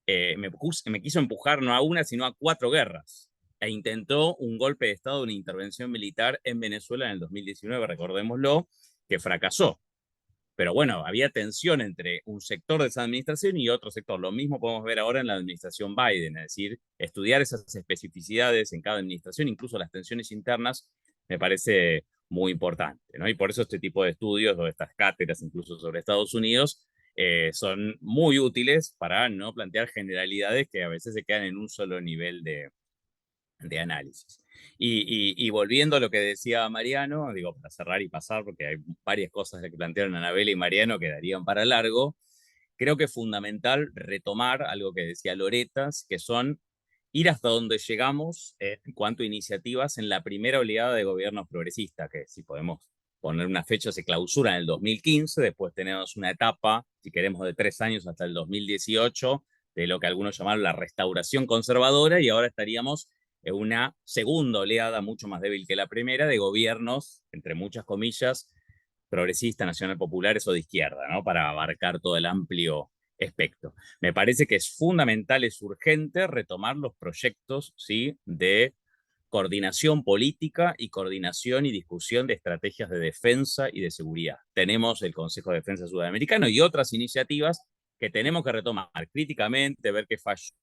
empujar no a una, sino a 4 guerras. E intentó un golpe de Estado, una intervención militar en Venezuela en el 2019, recordémoslo, que fracasó. Pero bueno, había tensión entre un sector de esa administración y otro sector. Lo mismo podemos ver ahora en la administración Biden, es decir, estudiar esas especificidades en cada administración, incluso las tensiones internas, me parece muy importante, ¿no? Y por eso este tipo de estudios o estas cátedras, incluso sobre Estados Unidos, son muy útiles para no plantear generalidades que a veces se quedan en un solo nivel de análisis. Y volviendo a lo que decía Mariano, digo, para cerrar y pasar, porque hay varias cosas que plantearon Anabela y Mariano que darían para largo, creo que es fundamental retomar algo que decía Loretas, que son ir hasta donde llegamos en cuanto a iniciativas en la primera oleada de gobiernos progresistas, que si podemos poner una fecha se clausura en el 2015, después tenemos una etapa, si queremos, de 3 años hasta el 2018, de lo que algunos llamaron la restauración conservadora, y ahora estaríamos en una segunda oleada mucho más débil que la primera de gobiernos, entre muchas comillas, progresistas, nacional populares o de izquierda, ¿no? Para abarcar todo el amplio espectro. Me parece que es fundamental, es urgente retomar los proyectos, ¿sí?, de coordinación política y coordinación y discusión de estrategias de defensa y de seguridad. Tenemos el Consejo de Defensa Sudamericano y otras iniciativas que tenemos que retomar críticamente, ver qué falló,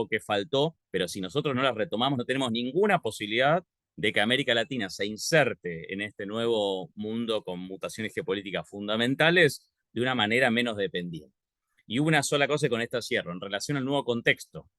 que faltó, pero si nosotros no las retomamos, no tenemos ninguna posibilidad de que América Latina se inserte en este nuevo mundo con mutaciones geopolíticas fundamentales de una manera menos dependiente. Y una sola cosa, y con esto cierro, en relación al nuevo contexto.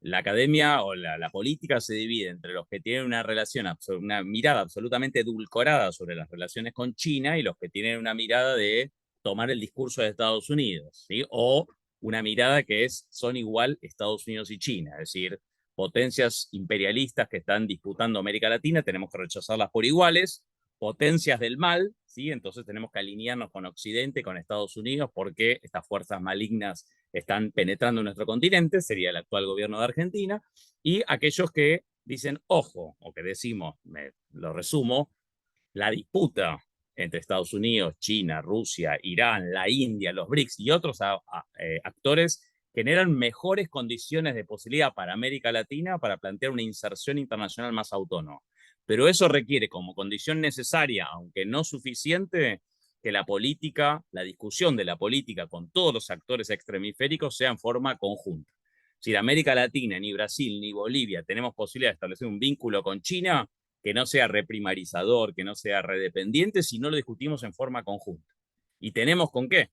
La academia o la política se divide entre los que tienen una relación, una mirada absolutamente edulcorada sobre las relaciones con China y los que tienen una mirada de tomar el discurso de Estados Unidos, ¿sí? O una mirada que son igual Estados Unidos y China, es decir, potencias imperialistas que están disputando América Latina, tenemos que rechazarlas por iguales, potencias del mal, ¿sí? Entonces tenemos que alinearnos con Occidente, con Estados Unidos, porque estas fuerzas malignas están penetrando en nuestro continente, sería el actual gobierno de Argentina, y aquellos que dicen, ojo, o que decimos, lo resumo, la disputa entre Estados Unidos, China, Rusia, Irán, la India, los BRICS y otros actores generan mejores condiciones de posibilidad para América Latina para plantear una inserción internacional más autónoma. Pero eso requiere como condición necesaria, aunque no suficiente, que la política, la discusión de la política con todos los actores extremiféricos sea en forma conjunta. Si América Latina, ni Brasil, ni Bolivia tenemos posibilidad de establecer un vínculo con China, que no sea reprimarizador, que no sea redependiente, si no lo discutimos en forma conjunta. ¿Y tenemos con qué?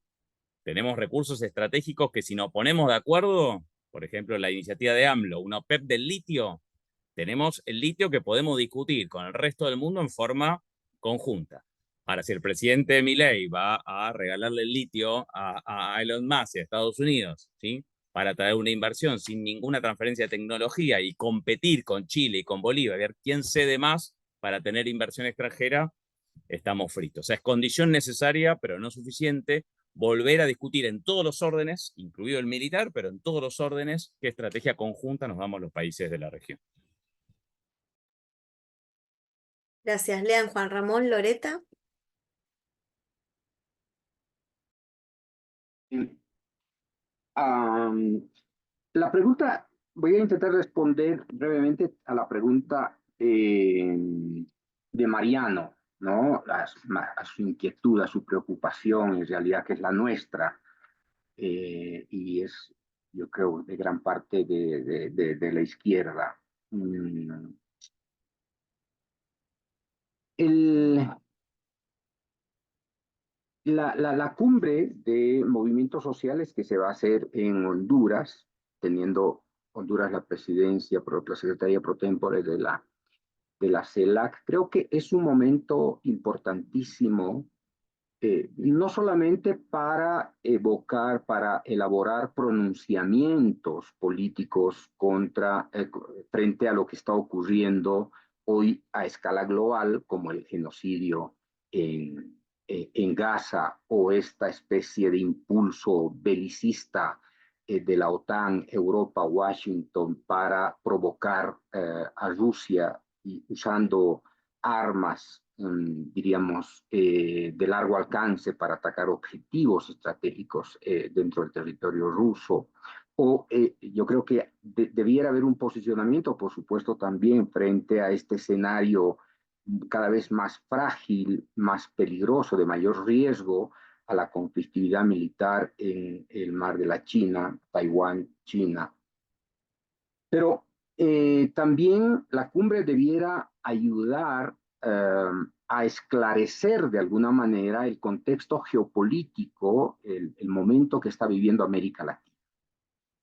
Tenemos recursos estratégicos que si nos ponemos de acuerdo, por ejemplo, la iniciativa de AMLO, una OPEP del litio, tenemos el litio que podemos discutir con el resto del mundo en forma conjunta. Ahora, si el presidente Milei va a regalarle el litio a Elon Musk y a Estados Unidos, ¿sí? Para traer una inversión sin ninguna transferencia de tecnología y competir con Chile y con Bolivia, a ver quién cede más para tener inversión extranjera, estamos fritos. O sea, es condición necesaria, pero no suficiente, volver a discutir en todos los órdenes, incluido el militar, pero en todos los órdenes, qué estrategia conjunta nos damos los países de la región. Gracias, Lean. Juan Ramón, Loreta. La pregunta, voy a intentar responder brevemente a la pregunta de Mariano, ¿no? A su inquietud, a su preocupación, en realidad, que es la nuestra, y es, yo creo, de gran parte de la izquierda. La cumbre de movimientos sociales que se va a hacer en Honduras, teniendo Honduras la presidencia, la secretaría pro tempore de la CELAC, creo que es un momento importantísimo, no solamente para evocar, para elaborar pronunciamientos políticos frente a lo que está ocurriendo hoy a escala global, como el genocidio en Gaza o esta especie de impulso belicista de la OTAN, Europa, Washington para provocar a Rusia y usando armas, diríamos, de largo alcance para atacar objetivos estratégicos dentro del territorio ruso. O yo creo que debiera haber un posicionamiento, por supuesto, también frente a este escenario cada vez más frágil, más peligroso, de mayor riesgo a la conflictividad militar en el mar de la China, Taiwán, China. Pero también la cumbre debiera ayudar a esclarecer de alguna manera el contexto geopolítico, el momento que está viviendo América Latina.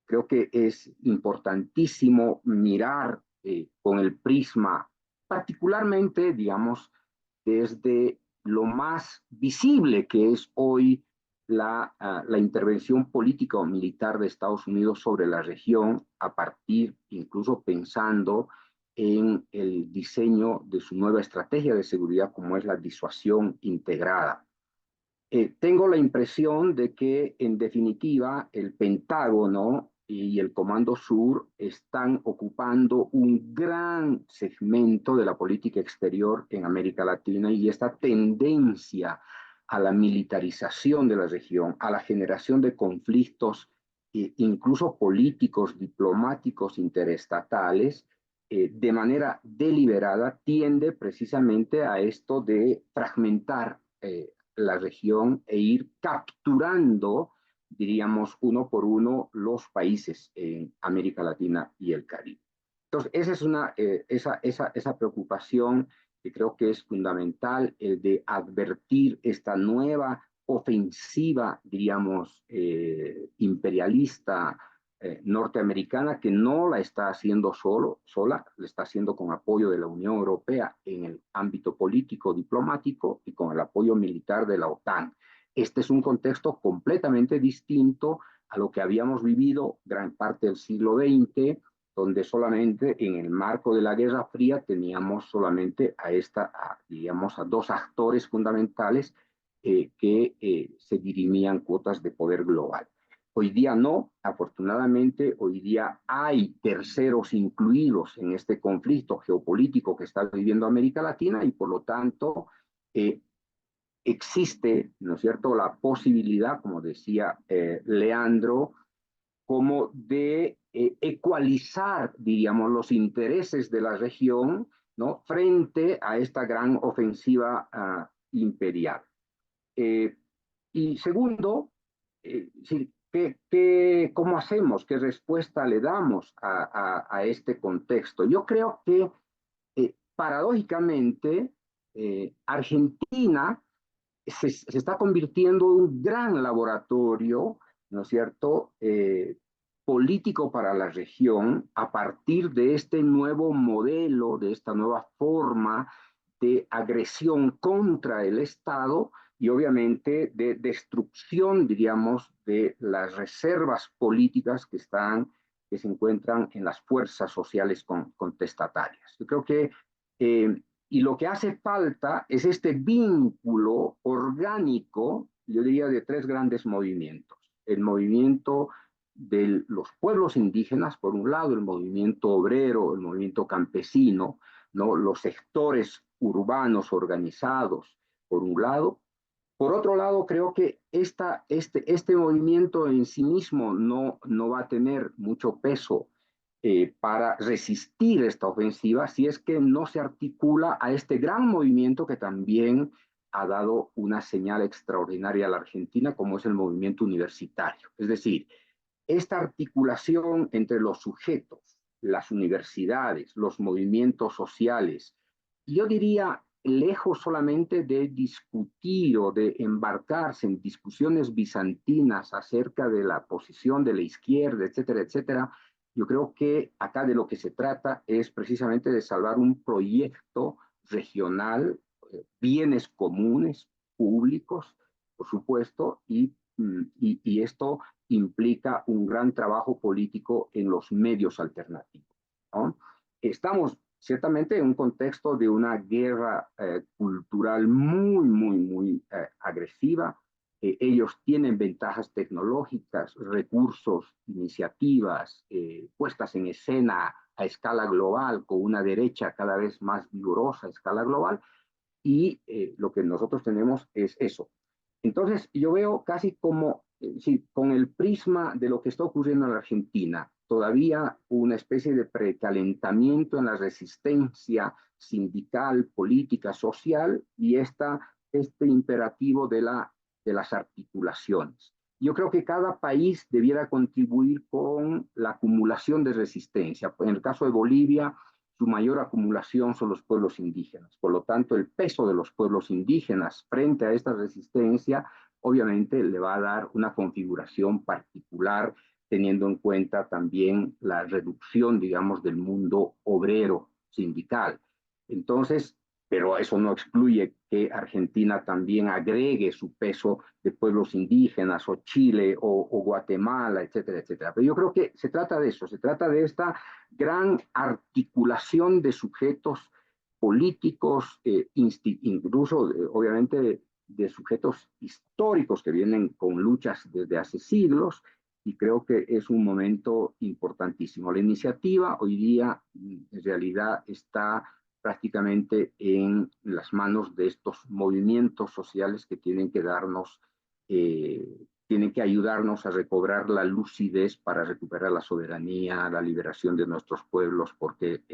Creo que es importantísimo mirar con el prisma, particularmente, digamos, desde lo más visible que es hoy la intervención política o militar de Estados Unidos sobre la región, a partir, incluso pensando en el diseño de su nueva estrategia de seguridad, como es la disuasión integrada. Tengo la impresión de que, en definitiva, el Pentágono y el Comando Sur están ocupando un gran segmento de la política exterior en América Latina, y esta tendencia a la militarización de la región, a la generación de conflictos, incluso políticos, diplomáticos, interestatales, de manera deliberada, tiende precisamente a esto de fragmentar la región e ir capturando diríamos, uno por uno los países en América Latina y el Caribe. Entonces, esa preocupación que creo que es fundamental, el de advertir esta nueva ofensiva, diríamos, imperialista norteamericana, que no la está haciendo sola, la está haciendo con apoyo de la Unión Europea en el ámbito político, diplomático y con el apoyo militar de la OTAN. Este es un contexto completamente distinto a lo que habíamos vivido gran parte del siglo XX, donde solamente en el marco de la Guerra Fría teníamos solamente digamos, a dos actores fundamentales que se dirimían cuotas de poder global. Hoy día no, afortunadamente, hoy día hay terceros incluidos en este conflicto geopolítico que está viviendo América Latina y por lo tanto existe, ¿no es cierto?, la posibilidad, como decía Leandro, como de ecualizar, diríamos, los intereses de la región, ¿no?, frente a esta gran ofensiva imperial. Y segundo, ¿cómo hacemos? ¿Qué respuesta le damos a este contexto? Yo creo que, paradójicamente, Argentina se está convirtiendo en un gran laboratorio, ¿no es cierto?, político para la región a partir de este nuevo modelo, de esta nueva forma de agresión contra el Estado y obviamente de destrucción, diríamos, de las reservas políticas que se encuentran en las fuerzas sociales contestatarias. Yo creo que y lo que hace falta es este vínculo orgánico, yo diría, de tres grandes movimientos. El movimiento de los pueblos indígenas, por un lado, el movimiento obrero, el movimiento campesino, ¿no?, los sectores urbanos organizados, por un lado. Por otro lado, creo que este movimiento en sí mismo no va a tener mucho peso para resistir esta ofensiva si es que no se articula a este gran movimiento que también ha dado una señal extraordinaria a la Argentina, como es el movimiento universitario. Es decir, esta articulación entre los sujetos, las universidades, los movimientos sociales, yo diría, lejos solamente de discutir o de embarcarse en discusiones bizantinas acerca de la posición de la izquierda, etcétera, etcétera, yo creo que acá de lo que se trata es precisamente de salvar un proyecto regional, bienes comunes, públicos, por supuesto, y esto implica un gran trabajo político en los medios alternativos, ¿no? Estamos ciertamente en un contexto de una guerra cultural muy agresiva. Ellos tienen ventajas tecnológicas, recursos, iniciativas, puestas en escena a escala global, con una derecha cada vez más vigorosa a escala global, y lo que nosotros tenemos es eso. Entonces, yo veo casi como, sí, con el prisma de lo que está ocurriendo en la Argentina, todavía una especie de precalentamiento en la resistencia sindical, política, social, y este imperativo de las articulaciones. Yo creo que cada país debiera contribuir con la acumulación de resistencia. En el caso de Bolivia, su mayor acumulación son los pueblos indígenas. Por lo tanto, el peso de los pueblos indígenas frente a esta resistencia, obviamente, le va a dar una configuración particular, teniendo en cuenta también la reducción, digamos, del mundo obrero sindical. Entonces, pero eso no excluye que Argentina también agregue su peso de pueblos indígenas, o Chile, o Guatemala, etcétera, etcétera. Pero yo creo que se trata de eso, se trata de esta gran articulación de sujetos políticos, incluso, obviamente, de sujetos históricos que vienen con luchas desde hace siglos, y creo que es un momento importantísimo. La iniciativa hoy día, en realidad, está prácticamente en las manos de estos movimientos sociales que tienen que tienen que ayudarnos a recobrar la lucidez para recuperar la soberanía, la liberación de nuestros pueblos, porque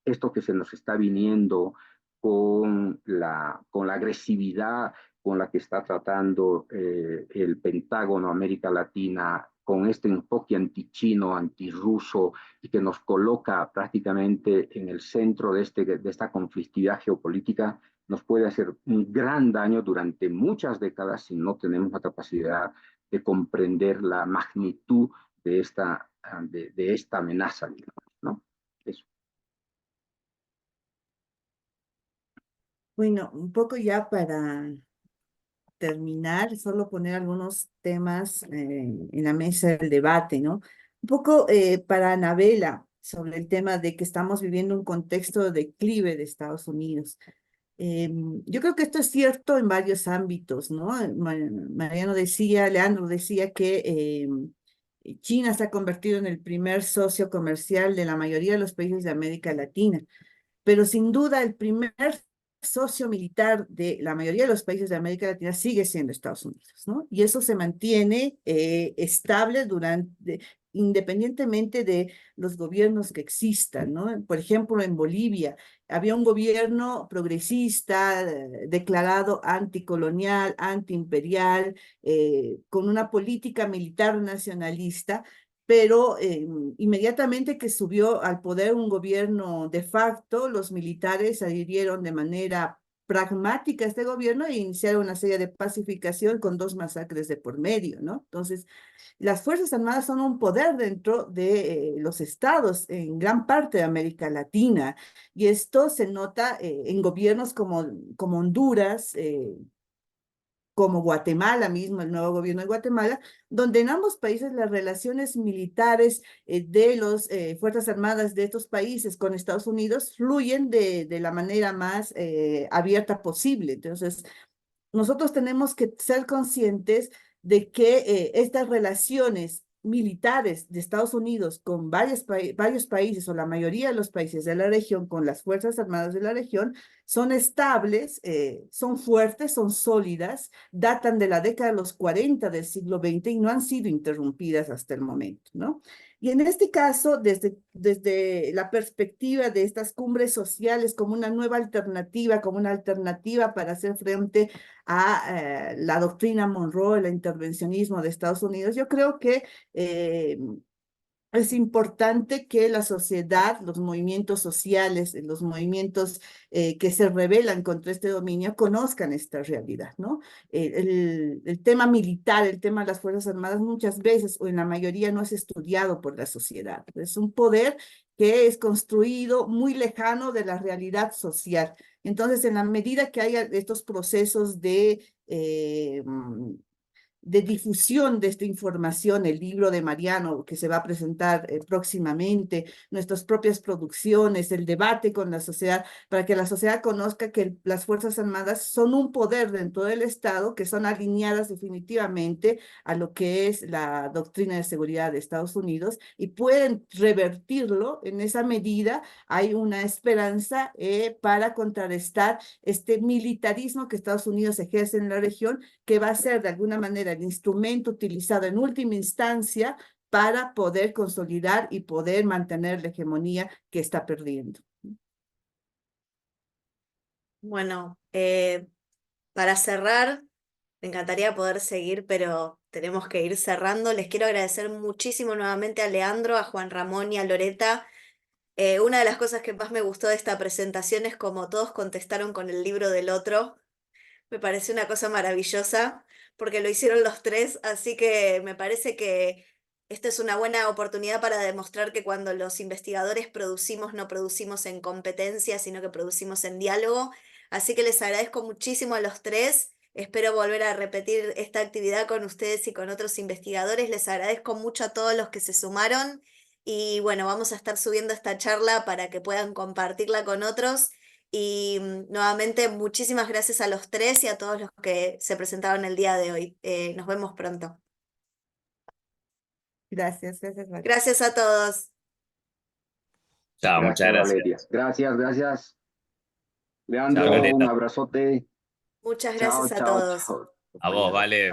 esto que se nos está viniendo con la agresividad, con la que está tratando el Pentágono, América Latina, con este enfoque antichino, antirruso, y que nos coloca prácticamente en el centro de esta conflictividad geopolítica, nos puede hacer un gran daño durante muchas décadas si no tenemos la capacidad de comprender la magnitud de esta amenaza, digamos, ¿no? Eso. Bueno, un poco ya para terminar, solo poner algunos temas en la mesa del debate, ¿no? Un poco para Anabela, sobre el tema de que estamos viviendo un contexto de declive de Estados Unidos. Yo creo que esto es cierto en varios ámbitos, ¿no? Mariano decía, Leandro decía que China se ha convertido en el primer socio comercial de la mayoría de los países de América Latina, pero sin duda el primer socio militar de la mayoría de los países de América Latina sigue siendo Estados Unidos, ¿no? Y eso se mantiene estable independientemente de los gobiernos que existan, ¿no? Por ejemplo, en Bolivia había un gobierno progresista, declarado anticolonial, antiimperial, con una política militar nacionalista, pero inmediatamente que subió al poder un gobierno de facto, los militares adhirieron de manera pragmática a este gobierno e iniciaron una serie de pacificación con 2 masacres de por medio, ¿no? Entonces, las Fuerzas Armadas son un poder dentro de los estados en gran parte de América Latina, y esto se nota en gobiernos como Honduras, como Guatemala mismo, el nuevo gobierno de Guatemala, donde en ambos países las relaciones militares de las Fuerzas Armadas de estos países con Estados Unidos fluyen de la manera más abierta posible. Entonces, nosotros tenemos que ser conscientes de que estas relaciones militares de Estados Unidos con varios países o la mayoría de los países de la región, con las Fuerzas Armadas de la región, son estables, son fuertes, son sólidas, datan de la década de los 40 del siglo XX y no han sido interrumpidas hasta el momento, ¿no? Y en este caso, desde la perspectiva de estas cumbres sociales como una nueva alternativa, como una alternativa para hacer frente a la doctrina Monroe, el intervencionismo de Estados Unidos, yo creo que es importante que la sociedad, los movimientos sociales, los movimientos que se rebelan contra este dominio conozcan esta realidad, ¿no? El tema militar, el tema de las Fuerzas Armadas muchas veces o en la mayoría no es estudiado por la sociedad. Es un poder que es construido muy lejano de la realidad social. Entonces, en la medida que haya estos procesos de difusión de esta información, el libro de Mariano que se va a presentar próximamente, nuestras propias producciones, el debate con la sociedad, para que la sociedad conozca que las Fuerzas Armadas son un poder dentro del Estado, que son alineadas definitivamente a lo que es la doctrina de seguridad de Estados Unidos y pueden revertirlo. En esa medida hay una esperanza para contrarrestar este militarismo que Estados Unidos ejerce en la región, que va a ser de alguna manera el instrumento utilizado en última instancia para poder consolidar y poder mantener la hegemonía que está perdiendo. Bueno, para cerrar, me encantaría poder seguir, pero tenemos que ir cerrando. Les quiero agradecer muchísimo nuevamente a Leandro, a Juan Ramón y a Loreta. Una de las cosas que más me gustó de esta presentación es como todos contestaron con el libro del otro. Me parece una cosa maravillosa porque lo hicieron los tres, así que me parece que esta es una buena oportunidad para demostrar que cuando los investigadores producimos, no producimos en competencia, sino que producimos en diálogo. Así que les agradezco muchísimo a los tres. Espero volver a repetir esta actividad con ustedes y con otros investigadores. Les agradezco mucho a todos los que se sumaron y bueno, vamos a estar subiendo esta charla para que puedan compartirla con otros. Y nuevamente, muchísimas gracias a los tres y a todos los que se presentaron el día de hoy. Nos vemos pronto. Gracias, Valeria. Gracias a todos. Chao, muchas gracias. Valeria. Gracias. Chao, Leandro, Loreta. un abrazote. Muchas Chao, gracias a chao, todos. chao. A vos, vale.